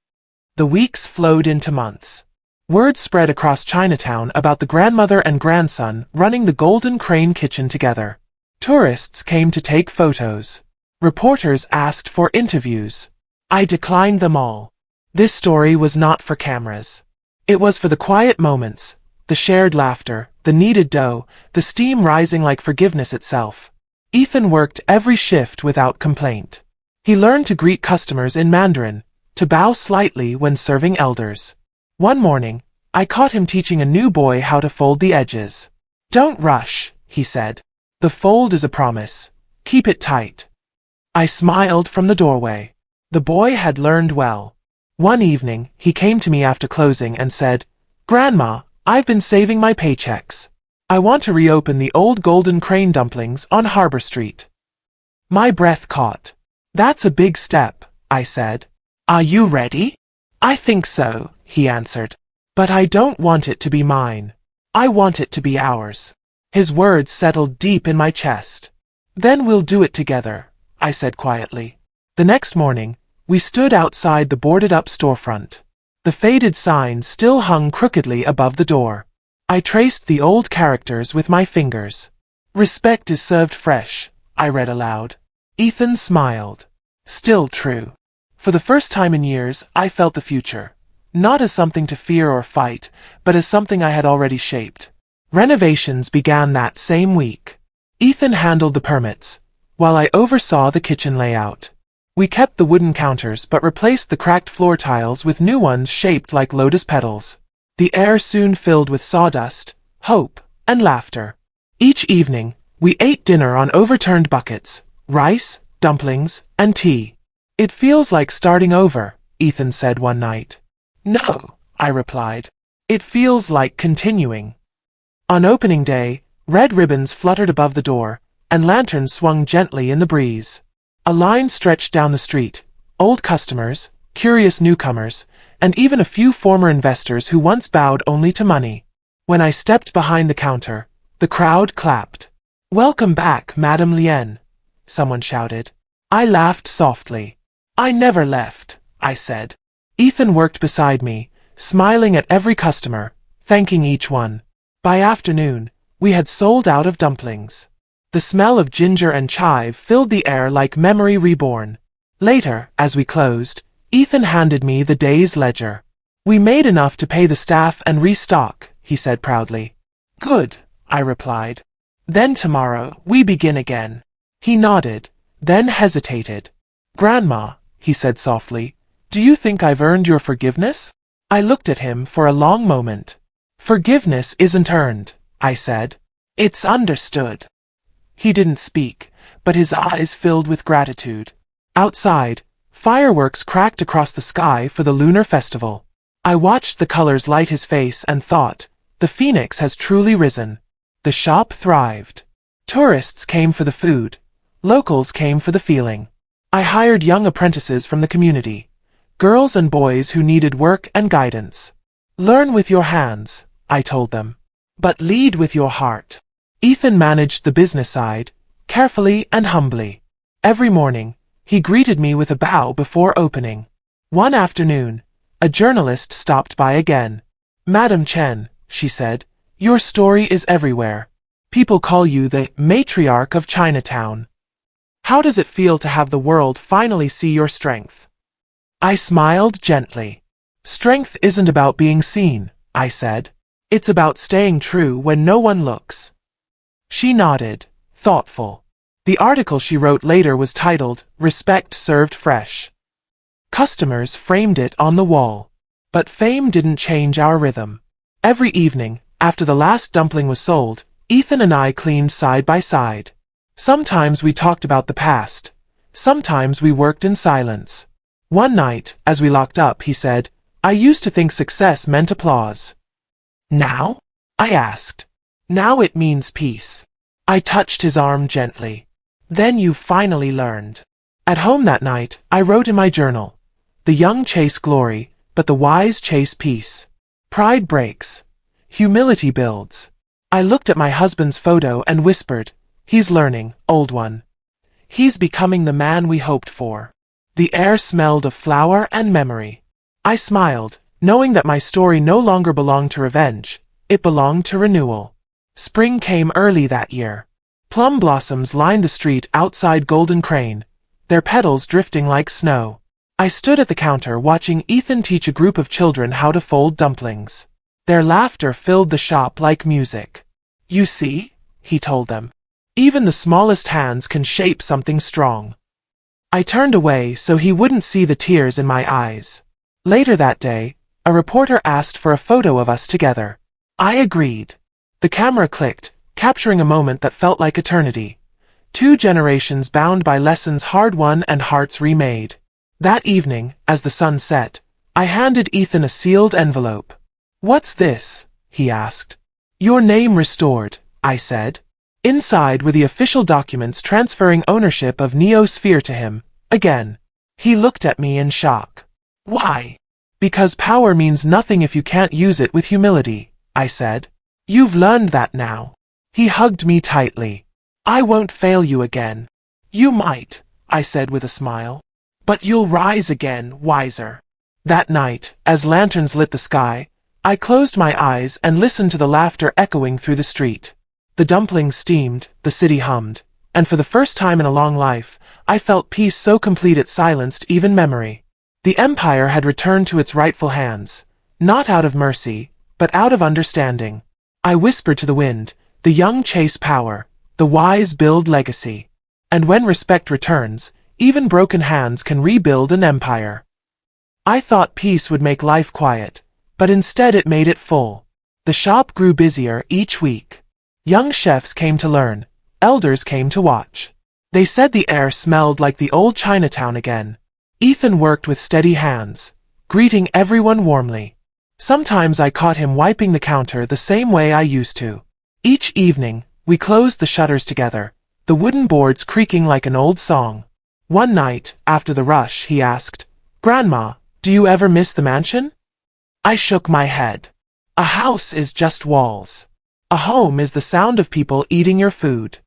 The weeks flowed into months. Word spread across Chinatown about the grandmother and grandson running the Golden Crane Kitchen together. Tourists came to take photos. Reporters asked for interviews. I declined them all. This story was not for cameras. It was for the quiet moments, the shared laughter, the kneaded dough, the steam rising like forgiveness itself. Ethan worked every shift without complaint. He learned to greet customers in Mandarin, to bow slightly when serving elders. One morning, I caught him teaching a new boy how to fold the edges. "Don't rush," he said. "The fold is a promise. Keep it tight." I smiled from the doorway. The boy had learned well. One evening, he came to me after closing and said, "Grandma, I've been saving my paychecks. I want to reopen the old Golden Crane dumplings on Harbor Street." My breath caught. "That's a big step," I said. "Are you ready?" "I think so," he answered. "But I don't want it to be mine. I want it to be ours." His words settled deep in my chest. "Then we'll do it together," I said quietly. The next morning, we stood outside the boarded-up storefront. The faded sign still hung crookedly above the door. I traced the old characters with my fingers. "Respect is served fresh," I read aloud. Ethan smiled. Still true. For the first time in years, I felt the future. Not as something to fear or fight, but as something I had already shaped. Renovations began that same week. Ethan handled the permits, while I oversaw the kitchen layout. We kept the wooden counters but replaced the cracked floor tiles with new ones shaped like lotus petals. The air soon filled with sawdust, hope, and laughter. Each evening, we ate dinner on overturned buckets, rice, dumplings, and tea. "It feels like starting over," Ethan said one night. "No," I replied. "It feels like continuing." On opening day, red ribbons fluttered above the door, and lanterns swung gently in the breeze. A line stretched down the street, old customers, curious newcomers, and even a few former investors who once bowed only to money. When I stepped behind the counter, the crowd clapped. "Welcome back, Madame Lien," someone shouted. I laughed softly. "I never left," I said. Ethan worked beside me, smiling at every customer, thanking each one. By afternoon, we had sold out of dumplings. The smell of ginger and chive filled the air like memory reborn. Later, as we closed, Ethan handed me the day's ledger. "We made enough to pay the staff and restock," he said proudly. "Good," I replied. "Then tomorrow, we begin again." He nodded, then hesitated. "Grandma," he said softly, "do you think I've earned your forgiveness?" I looked at him for a long moment. "Forgiveness isn't earned," I said. "It's understood." He didn't speak, but his eyes filled with gratitude. Outside, fireworks cracked across the sky for the lunar festival. I watched the colors light his face and thought, the phoenix has truly risen. The shop thrived. Tourists came for the food. Locals came for the feeling. I hired young apprentices from the community, girls and boys who needed work and guidance. "Learn with your hands," I told them, "but lead with your heart." Ethan managed the business side, carefully and humbly. Every morning, he greeted me with a bow before opening. One afternoon, a journalist stopped by again. "Madam Chen," she said, "your story is everywhere. People call you the matriarch of Chinatown. How does it feel to have the world finally see your strength?" I smiled gently. "Strength isn't about being seen," I said. "It's about staying true when no one looks." She nodded, thoughtful. The article she wrote later was titled, "Respect Served Fresh." Customers framed it on the wall. But fame didn't change our rhythm. Every evening, after the last dumpling was sold, Ethan and I cleaned side by side. Sometimes we talked about the past. Sometimes we worked in silence. One night, as we locked up, he said, "I used to think success meant applause." "Now?" I asked. "Now it means peace." I touched his arm gently. "Then you finally learned." At home that night, I wrote in my journal, The young chase glory, but the wise chase peace. Pride breaks. Humility builds. I looked at my husband's photo and whispered, "He's learning, old one. He's becoming the man we hoped for." The air smelled of flower and memory. I smiled, knowing that my story no longer belonged to revenge. It belonged to renewal. Spring came early that year. Plum blossoms lined the street outside Golden Crane, their petals drifting like snow. I stood at the counter watching Ethan teach a group of children how to fold dumplings. Their laughter filled the shop like music. "You see," he told them, "even the smallest hands can shape something strong." I turned away so he wouldn't see the tears in my eyes. Later that day, a reporter asked for a photo of us together. I agreed. The camera clicked, capturing a moment that felt like eternity. 2 generations bound by lessons hard-won and hearts remade. That evening, as the sun set, I handed Ethan a sealed envelope. "What's this?" he asked. "Your name restored," I said. Inside were the official documents transferring ownership of Neosphere to him, again. He looked at me in shock. "Why?" "Because power means nothing if you can't use it with humility," I said. "You've learned that now." He hugged me tightly. "I won't fail you again." "You might," I said with a smile. "But you'll rise again, wiser." That night, as lanterns lit the sky, I closed my eyes and listened to the laughter echoing through the street. The dumplings steamed, the city hummed, and for the first time in a long life, I felt peace so complete it silenced even memory. The empire had returned to its rightful hands, not out of mercy, but out of understanding. I whispered to the wind, "The young chase power, the wise build legacy." And when respect returns, even broken hands can rebuild an empire. I thought peace would make life quiet, but instead it made it full. The shop grew busier each week. Young chefs came to learn, elders came to watch. They said the air smelled like the old Chinatown again. Ethan worked with steady hands, greeting everyone warmly. Sometimes I caught him wiping the counter the same way I used to. Each evening, we closed the shutters together, the wooden boards creaking like an old song. One night, after the rush, he asked, "Grandma, do you ever miss the mansion?" I shook my head. A house is just walls. A home is the sound of people eating your food.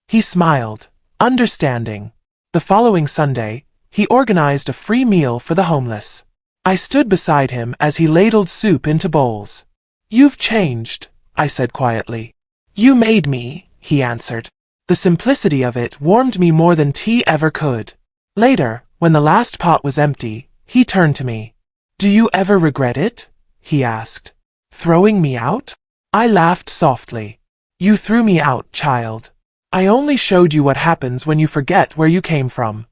He smiled, understanding. The following Sunday, he organized a free meal for the homeless. I stood beside him as he ladled soup into bowls. "You've changed," I said quietly. "You made me," he answered. The simplicity of it warmed me more than tea ever could. Later, when the last pot was empty, he turned to me. "Do you ever regret it?" he asked. "Throwing me out?" I laughed softly. "You threw me out, child. I only showed you what happens when you forget where you came from."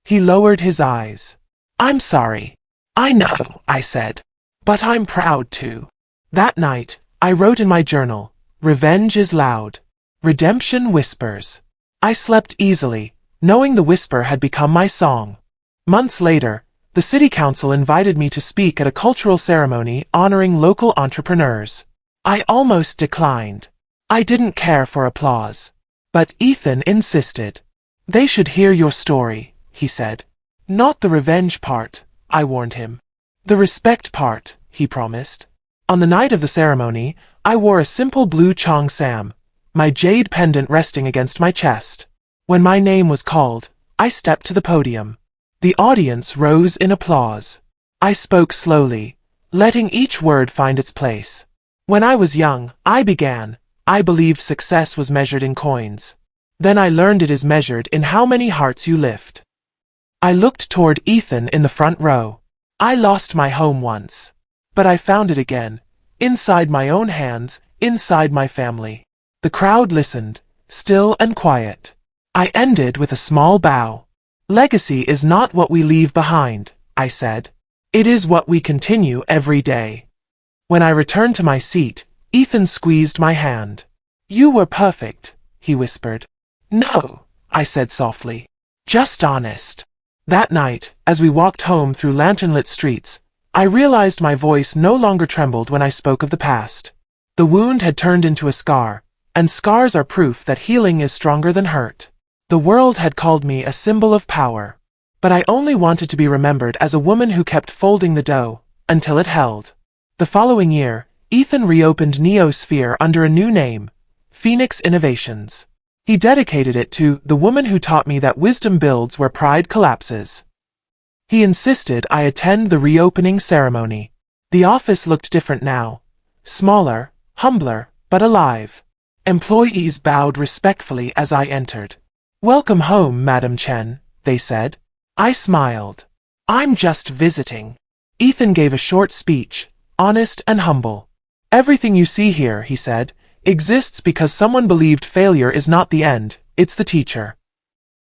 He lowered his eyes. "I'm sorry." "I know," I said. "But I'm proud too." That night, I wrote in my journal, "Revenge is loud. Redemption whispers." I slept easily, knowing the whisper had become my song. Months later, the city council invited me to speak at a cultural ceremony honoring local entrepreneurs. I almost declined. I didn't care for applause. But Ethan insisted. "They should hear your story," he said. "Not the revenge part," I warned him. "The respect part," he promised. On the night of the ceremony, I wore a simple blue Chong Sam, my jade pendant resting against my chest. When my name was called, I stepped to the podium. The audience rose in applause. I spoke slowly, letting each word find its place. "When I was young, I believed success was measured in coins. Then I learned it is measured in how many hearts you lift." I looked toward Ethan in the front row. "I lost my home once. But I found it again, inside my own hands, inside my family." The crowd listened, still and quiet. I ended with a small bow. "Legacy is not what we leave behind," I said. "It is what we continue every day." When I returned to my seat, Ethan squeezed my hand. "You were perfect," he whispered. "No," I said softly. "Just honest." That night, as we walked home through lantern-lit streets, I realized my voice no longer trembled when I spoke of the past. The wound had turned into a scar, and scars are proof that healing is stronger than hurt. The world had called me a symbol of power. But I only wanted to be remembered as a woman who kept folding the dough, until it held. The following year, Ethan reopened Neosphere under a new name, Phoenix Innovations. He dedicated it to the woman who taught me that wisdom builds where pride collapses. He insisted I attend the reopening ceremony. The office looked different now. Smaller, humbler, but alive. Employees bowed respectfully as I entered. "Welcome home, Madam Chen," they said. I smiled. "I'm just visiting." Ethan gave a short speech, honest and humble. "Everything you see here," he said, "exists because someone believed failure is not the end, it's the teacher."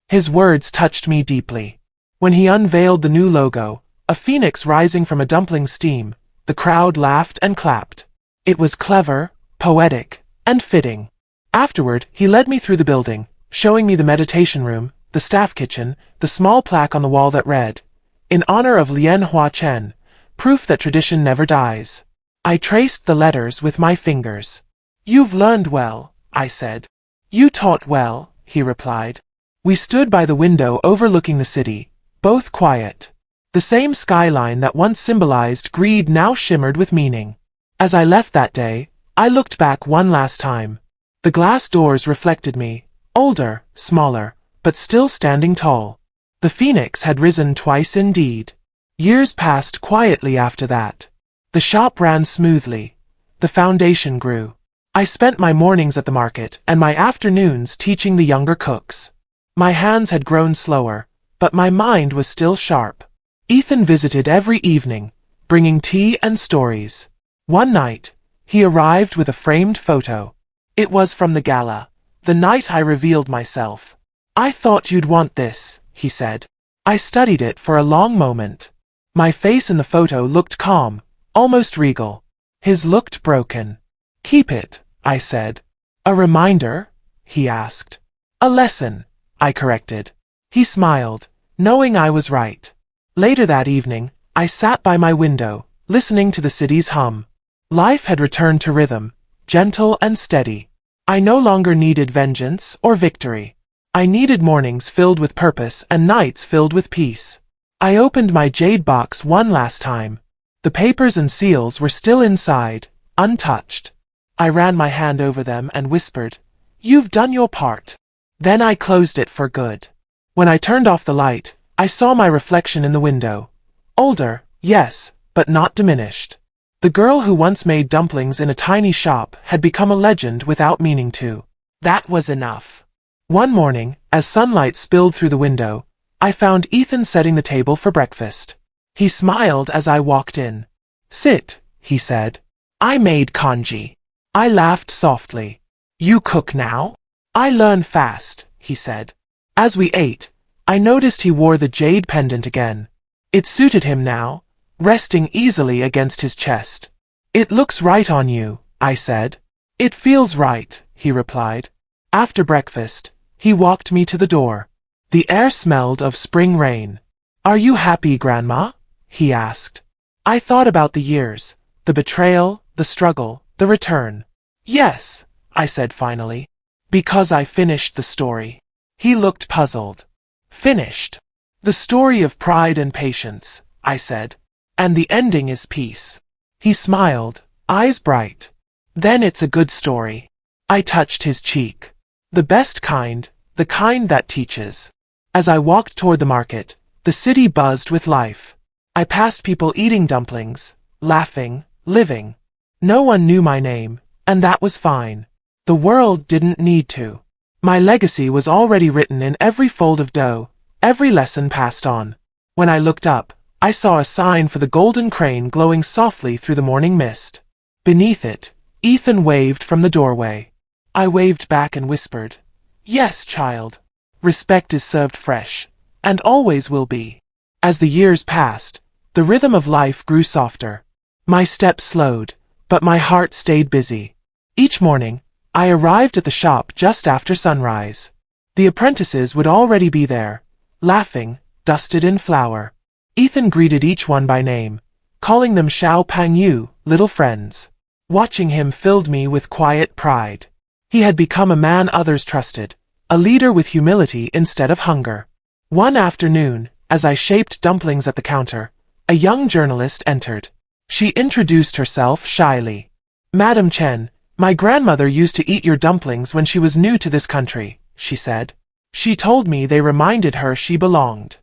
His words touched me deeply. When he unveiled the new logo, a phoenix rising from a dumpling's steam, the crowd laughed and clapped. It was clever, poetic, and fitting. Afterward, he led me through the building, showing me the meditation room, the staff kitchen, the small plaque on the wall that read, "In honor of Lien Hua Chen, proof that tradition never dies." I traced the letters with my fingers. "You've learned well," I said. "You taught well," he replied. We stood by the window overlooking the city, both quiet. The same skyline that once symbolized greed now shimmered with meaning. As I left that day, I looked back one last time. The glass doors reflected me, older, smaller, but still standing tall. The phoenix had risen twice indeed. Years passed quietly after that. The shop ran smoothly. The foundation grew. I spent my mornings at the market and my afternoons teaching the younger cooks. My hands had grown slower, but my mind was still sharp. Ethan visited every evening, bringing tea and stories. One night, he arrived with a framed photo. It was from the gala, the night I revealed myself. "I thought you'd want this," he said. I studied it for a long moment. My face in the photo looked calm, almost regal. His looked broken. "Keep it," I said. "A reminder?" he asked. "A lesson," I corrected. He smiled, knowing I was right. Later that evening, I sat by my window, listening to the city's hum. Life had returned to rhythm, gentle and steady. I no longer needed vengeance or victory. I needed mornings filled with purpose and nights filled with peace. I opened my jade box one last time. The papers and seals were still inside, untouched. I ran my hand over them and whispered, "You've done your part." Then I closed it for good. When I turned off the light, I saw my reflection in the window. Older, yes, but not diminished. The girl who once made dumplings in a tiny shop had become a legend without meaning to. That was enough. One morning, as sunlight spilled through the window, I found Ethan setting the table for breakfast. He smiled as I walked in. "Sit," he said. "I made congee." I laughed softly. "You cook now?" "I learn fast," he said. As we ate, I noticed he wore the jade pendant again. It suited him now, resting easily against his chest. "It looks right on you," I said. "It feels right," he replied. After breakfast, he walked me to the door. The air smelled of spring rain. "Are you happy, Grandma?" he asked. I thought about the years, the betrayal, the struggle, the return. "Yes," I said finally. "Because I finished the story." He looked puzzled. "Finished?" "The story of pride and patience," I said. "And the ending is peace." He smiled, eyes bright. "Then it's a good story." I touched his cheek. "The best kind, the kind that teaches." As I walked toward the market, the city buzzed with life. I passed people eating dumplings, laughing, living. No one knew my name, and that was fine. The world didn't need to. My legacy was already written in every fold of dough, every lesson passed on. When I looked up, I saw a sign for the golden crane glowing softly through the morning mist. Beneath it, Ethan waved from the doorway. I waved back and whispered, "Yes, child. Respect is served fresh, and always will be." As the years passed, the rhythm of life grew softer. My steps slowed, but my heart stayed busy. Each morning, I arrived at the shop just after sunrise. The apprentices would already be there, laughing, dusted in flour. Ethan greeted each one by name, calling them Xiao Pang Yu, little friends. Watching him filled me with quiet pride. He had become a man others trusted, a leader with humility instead of hunger. One afternoon, As I shaped dumplings at the counter, a young journalist entered. She introduced herself shyly. "Madam Chen, my grandmother used to eat your dumplings when she was new to this country," she said. "She told me they reminded her she belonged."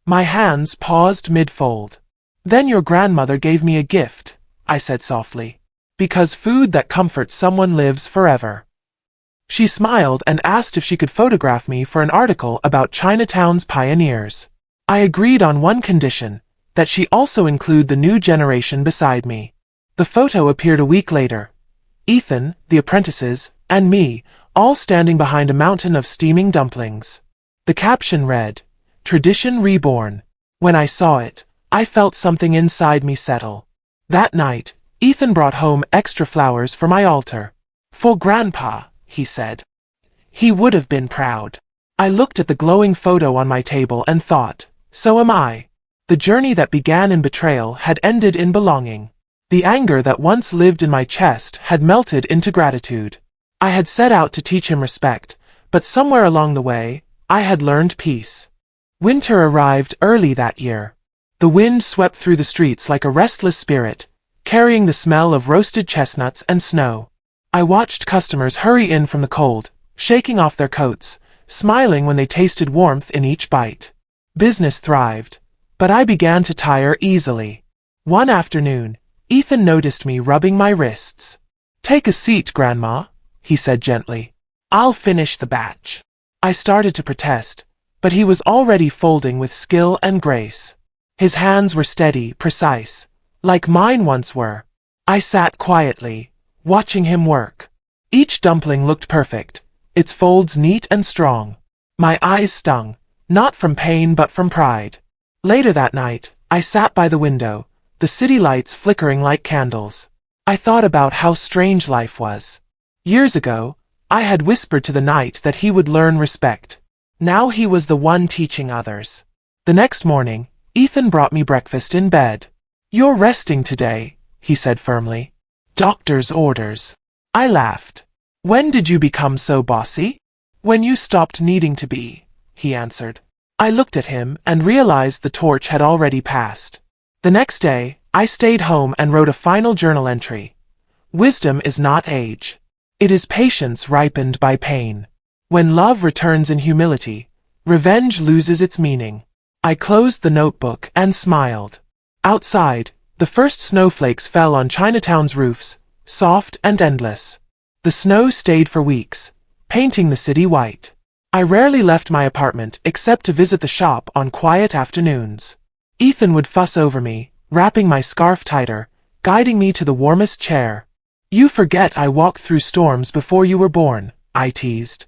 My hands paused mid-fold. "Then your grandmother gave me a gift," I said softly. "Because food that comforts someone lives forever." She smiled and asked if she could photograph me for an article about Chinatown's pioneers. I agreed on one condition, that she also include the new generation beside me. The photo appeared a week later. Ethan, the apprentices, and me, all standing behind a mountain of steaming dumplings. The caption read, "Tradition Reborn." When I saw it, I felt something inside me settle. That night, Ethan brought home extra flowers for my altar. "For Grandpa," he said. He would have been proud. I looked at the glowing photo on my table and thought, so am I. The journey that began in betrayal had ended in belonging. The anger that once lived in my chest had melted into gratitude. I had set out to teach him respect, but somewhere along the way, I had learned peace. Winter arrived early that year. The wind swept through the streets like a restless spirit, carrying the smell of roasted chestnuts and snow. I watched customers hurry in from the cold, shaking off their coats, smiling when they tasted warmth in each bite. Business thrived, but I began to tire easily. One afternoon, Ethan noticed me rubbing my wrists. "Take a seat, Grandma," he said gently. "I'll finish the batch." I started to protest, but he was already folding with skill and grace. His hands were steady, precise, like mine once were. I sat quietly, watching him work. Each dumpling looked perfect, its folds neat and strong. My eyes stung, not from pain but from pride. Later that night, I sat by the window, the city lights flickering like candles. I thought about how strange life was. Years ago, I had whispered to the night that he would learn respect. Now he was the one teaching others. The next morning, Ethan brought me breakfast in bed. "You're resting today," he said firmly. "Doctor's orders." I laughed. "When did you become so bossy?" "When you stopped needing to be," he answered. I looked at him and realized the torch had already passed. The next day, I stayed home and wrote a final journal entry. "Wisdom is not age. It is patience ripened by pain. When love returns in humility, revenge loses its meaning." I closed the notebook and smiled. Outside, the first snowflakes fell on Chinatown's roofs, soft and endless. The snow stayed for weeks, painting the city white. I rarely left my apartment except to visit the shop on quiet afternoons. Ethan would fuss over me, wrapping my scarf tighter, guiding me to the warmest chair. "You forget I walked through storms before you were born," I teased.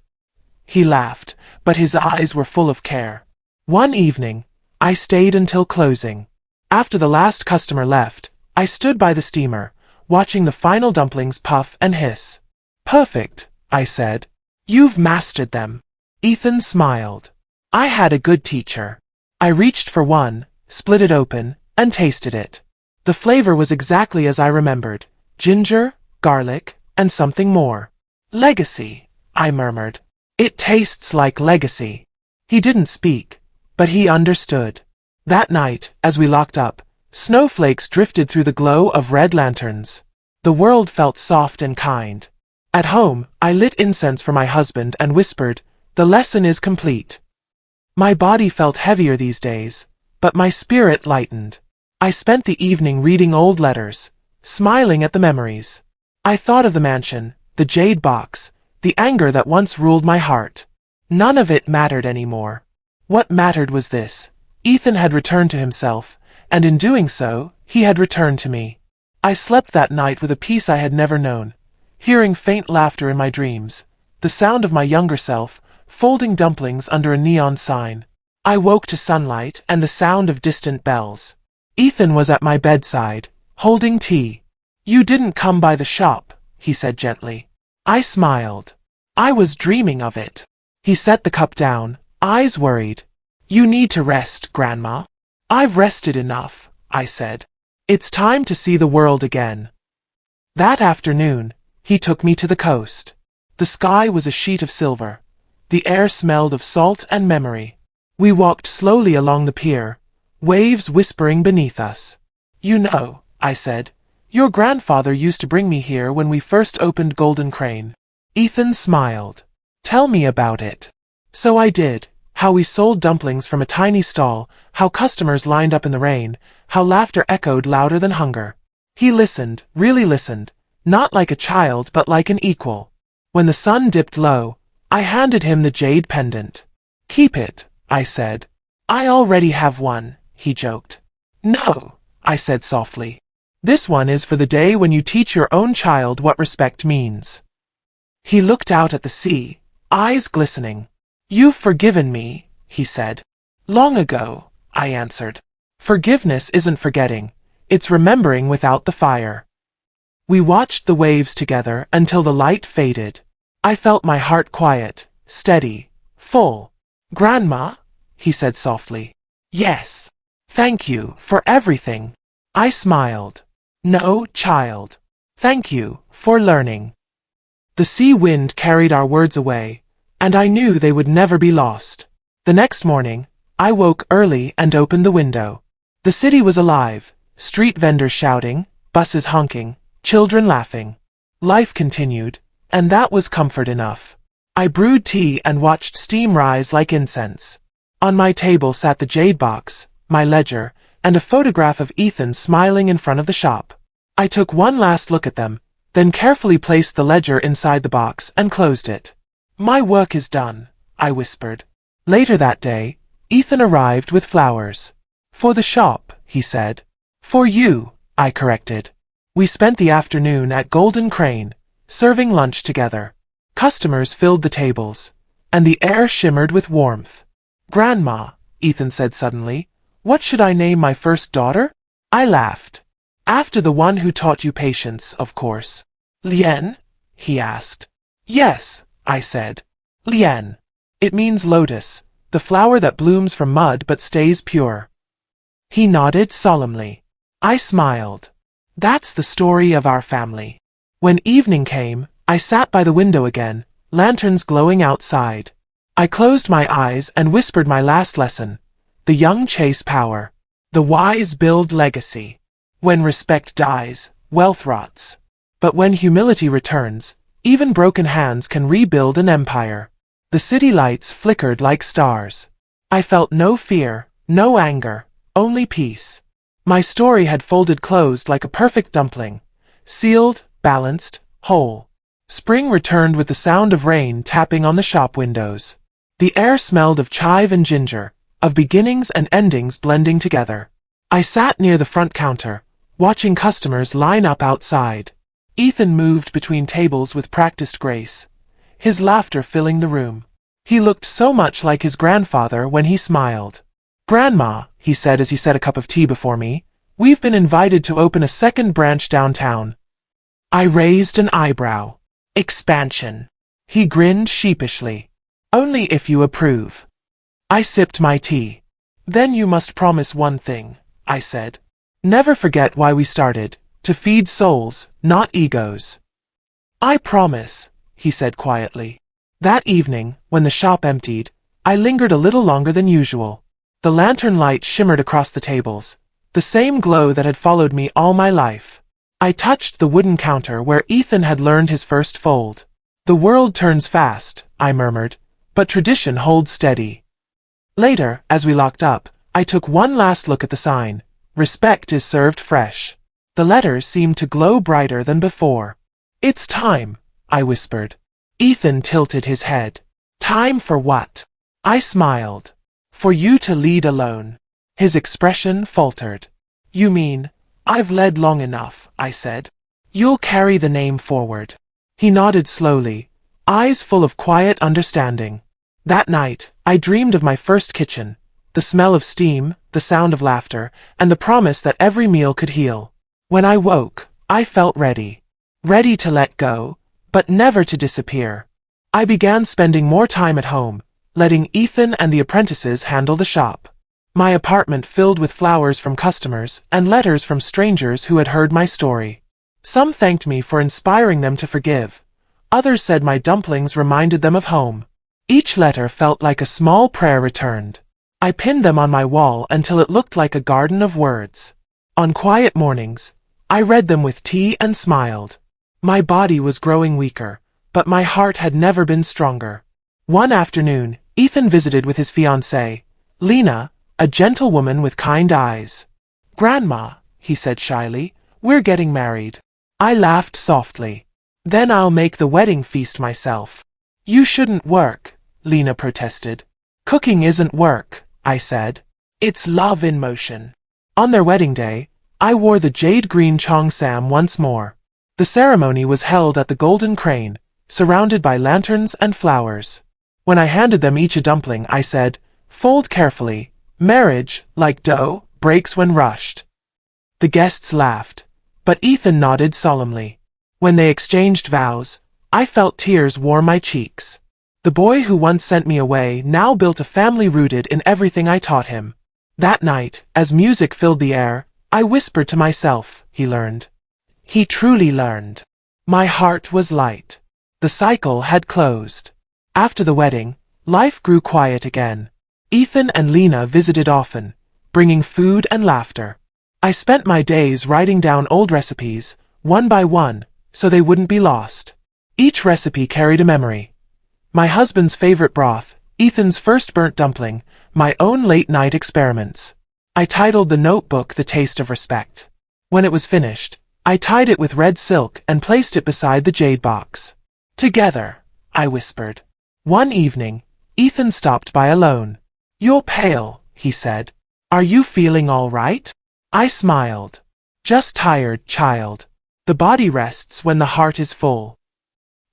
He laughed, but his eyes were full of care. One evening, I stayed until closing. After the last customer left, I stood by the steamer, watching the final dumplings puff and hiss. "Perfect," I said. "You've mastered them." Ethan smiled. I had a good teacher. I reached for one, split it open, and tasted it. The flavor was exactly as I remembered: ginger, garlic, and something more. "Legacy," I murmured. "It tastes like legacy." He didn't speak, but he understood. That night, as we locked up, snowflakes drifted through the glow of red lanterns. The world felt soft and kind. At home, I lit incense for my husband and whispered, "The lesson is complete." My body felt heavier these days, but my spirit lightened. I spent the evening reading old letters, smiling at the memories. I thought of the mansion, the jade box, the anger that once ruled my heart. None of it mattered anymore. What mattered was this: Ethan had returned to himself, and in doing so, he had returned to me. I slept that night with a peace I had never known, hearing faint laughter in my dreams, the sound of my younger self, folding dumplings under a neon sign. I woke to sunlight and the sound of distant bells. Ethan was at my bedside, holding tea. "You didn't come by the shop," he said gently. I smiled. I was dreaming of it. He set the cup down, eyes worried. "You need to rest, Grandma." "I've rested enough," I said. "It's time to see the world again." That afternoon, he took me to the coast. The sky was a sheet of silver. The air smelled of salt and memory. We walked slowly along the pier, waves whispering beneath us. "You know," I said, "your grandfather used to bring me here when we first opened Golden Crane." Ethan smiled. "Tell me about it." So I did. How we sold dumplings from a tiny stall, how customers lined up in the rain, how laughter echoed louder than hunger. He listened, really listened, not like a child but like an equal. When the sun dipped low, I handed him the jade pendant. "Keep it," I said. "I already have one," he joked. "No," I said softly. "This one is for the day when you teach your own child what respect means." He looked out at the sea, eyes glistening. "You've forgiven me," he said. "Long ago," I answered. "Forgiveness isn't forgetting, it's remembering without the fire." We watched the waves together until the light faded. I felt my heart quiet, steady, full. "Grandma," he said softly. "Yes. Thank you for everything." I smiled. "No, child. Thank you for learning." The sea wind carried our words away, and I knew they would never be lost. The next morning, I woke early and opened the window. The city was alive, street vendors shouting, buses honking, children laughing. Life continued, and that was comfort enough. I brewed tea and watched steam rise like incense. On my table sat the jade box, my ledger, and a photograph of Ethan smiling in front of the shop. I took one last look at them, then carefully placed the ledger inside the box and closed it. "My work is done," I whispered. Later that day, Ethan arrived with flowers. "For the shop," he said. "For you," I corrected. We spent the afternoon at Golden Crane, serving lunch together. Customers filled the tables, and the air shimmered with warmth. "Grandma," Ethan said suddenly, "what should I name my first daughter?" I laughed. "After the one who taught you patience, of course." "Lien?" he asked. "Yes," I said. "Lien. It means lotus, the flower that blooms from mud but stays pure." He nodded solemnly. I smiled. That's the story of our family. When evening came, I sat by the window again, lanterns glowing outside. I closed my eyes and whispered my last lesson. The young chase power. The wise build legacy. When respect dies, wealth rots. But when humility returns, even broken hands can rebuild an empire. The city lights flickered like stars. I felt no fear, no anger, only peace. My story had folded closed like a perfect dumpling, sealed, balanced, whole. Spring returned with the sound of rain tapping on the shop windows. The air smelled of chive and ginger, of beginnings and endings blending together. I sat near the front counter, watching customers line up outside. Ethan moved between tables with practiced grace, his laughter filling the room. He looked so much like his grandfather when he smiled. "Grandma," he said as he set a cup of tea before me, "we've been invited to open a second branch downtown." I raised an eyebrow. "Expansion." He grinned sheepishly. "Only if you approve." I sipped my tea. "Then you must promise one thing," I said. "Never forget why we started, to feed souls, not egos." "I promise," he said quietly. That evening, when the shop emptied, I lingered a little longer than usual. The lantern light shimmered across the tables, the same glow that had followed me all my life. I touched the wooden counter where Ethan had learned his first fold. "The world turns fast," I murmured, "but tradition holds steady." Later, as we locked up, I took one last look at the sign. "Respect is served fresh." The letters seemed to glow brighter than before. "It's time," I whispered. Ethan tilted his head. "Time for what?" I smiled. "For you to lead alone." His expression faltered. "You mean, I've led long enough," I said. "You'll carry the name forward." He nodded slowly, eyes full of quiet understanding. That night, I dreamed of my first kitchen, the smell of steam, the sound of laughter, and the promise that every meal could heal. When I woke, I felt ready. Ready to let go, but never to disappear. I began spending more time at home, letting Ethan and the apprentices handle the shop. My apartment filled with flowers from customers and letters from strangers who had heard my story. Some thanked me for inspiring them to forgive. Others said my dumplings reminded them of home. Each letter felt like a small prayer returned. I pinned them on my wall until it looked like a garden of words. On quiet mornings, I read them with tea and smiled. My body was growing weaker, but my heart had never been stronger. One afternoon, Ethan visited with his fiancée, Lena, a gentle woman with kind eyes. "Grandma," he said shyly, "we're getting married." I laughed softly. "Then I'll make the wedding feast myself." "You shouldn't work," Lena protested. "Cooking isn't work," I said. "It's love in motion." On their wedding day, I wore the jade green cheongsam once more. The ceremony was held at the Golden Crane, surrounded by lanterns and flowers. When I handed them each a dumpling, I said, "Fold carefully. Marriage, like dough, breaks when rushed." The guests laughed, but Ethan nodded solemnly. When they exchanged vows, I felt tears warm my cheeks. The boy who once sent me away now built a family rooted in everything I taught him. That night, as music filled the air, I whispered to myself, "He learned." He truly learned. My heart was light. The cycle had closed. After the wedding, life grew quiet again. Ethan and Lena visited often, bringing food and laughter. I spent my days writing down old recipes, one by one, so they wouldn't be lost. Each recipe carried a memory. My husband's favorite broth, Ethan's first burnt dumpling, my own late-night experiments. I titled the notebook The Taste of Respect. When it was finished, I tied it with red silk and placed it beside the jade box. "Together," I whispered. One evening, Ethan stopped by alone. "You're pale," he said. "Are you feeling all right?" I smiled. "Just tired, child. The body rests when the heart is full."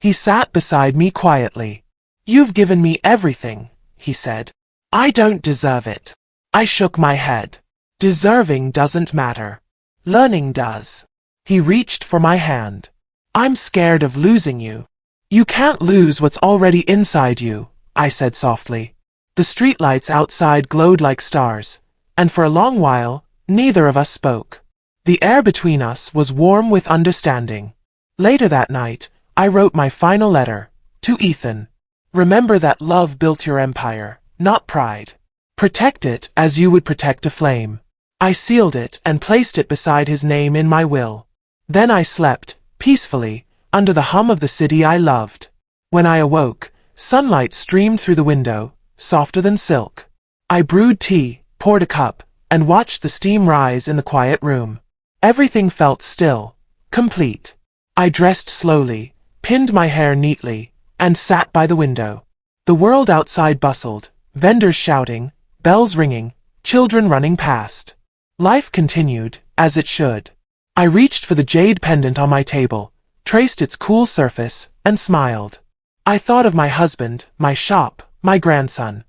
He sat beside me quietly. "You've given me everything," he said. "I don't deserve it." I shook my head. "Deserving doesn't matter. Learning does." He reached for my hand. "I'm scared of losing you." "You can't lose what's already inside you," I said softly. The streetlights outside glowed like stars, and for a long while, neither of us spoke. The air between us was warm with understanding. Later that night, I wrote my final letter, to Ethan. "Remember that love built your empire, not pride. Protect it as you would protect a flame." I sealed it and placed it beside his name in my will. Then I slept, peacefully, under the hum of the city I loved. When I awoke, sunlight streamed through the window, softer than silk. I brewed tea, poured a cup, and watched the steam rise in the quiet room. Everything felt still, complete. I dressed slowly, pinned my hair neatly, and sat by the window. The world outside bustled, vendors shouting, bells ringing, children running past. Life continued, as it should. I reached for the jade pendant on my table, traced its cool surface, and smiled. I thought of my husband, my shop, my grandson.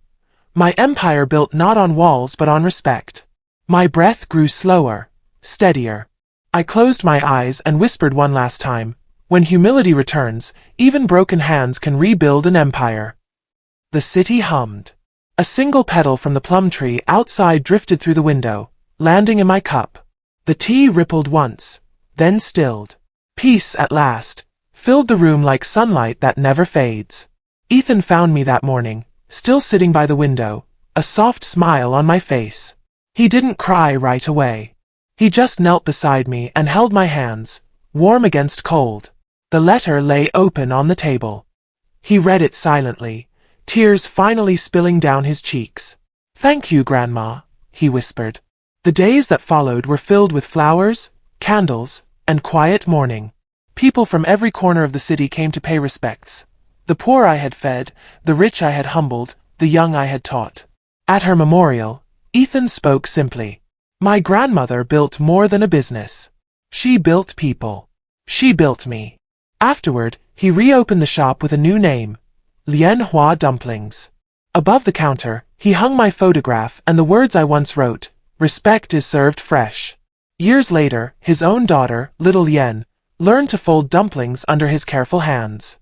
My empire built not on walls but on respect. My breath grew slower, steadier. I closed my eyes and whispered one last time, "When humility returns, even broken hands can rebuild an empire." The city hummed. A single petal from the plum tree outside drifted through the window, landing in my cup. The tea rippled once, then stilled. Peace at last filled the room like sunlight that never fades. Ethan found me that morning, still sitting by the window, a soft smile on my face. He didn't cry right away. He just knelt beside me and held my hands, warm against cold. The letter lay open on the table. He read it silently, tears finally spilling down his cheeks. "Thank you, Grandma," he whispered. The days that followed were filled with flowers, candles, and quiet mourning. People from every corner of the city came to pay respects. The poor I had fed, the rich I had humbled, the young I had taught. At her memorial, Ethan spoke simply. "My grandmother built more than a business. She built people. She built me." Afterward, he reopened the shop with a new name, Lian Hua Dumplings. Above the counter, he hung my photograph and the words I once wrote, "Respect is served fresh." Years later, his own daughter, little Lien, learned to fold dumplings under his careful hands.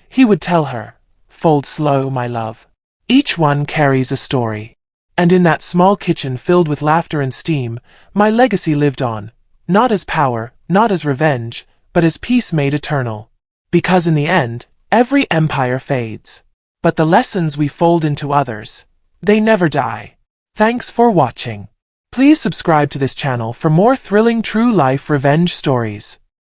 He would tell her, "Fold slow, my love. Each one carries a story." And in that small kitchen filled with laughter and steam, my legacy lived on, not as power, not as revenge, but as peace made eternal. Because in the end, every empire fades. But the lessons we fold into others, they never die. Thanks for watching. Please subscribe to this channel for more thrilling true life revenge stories.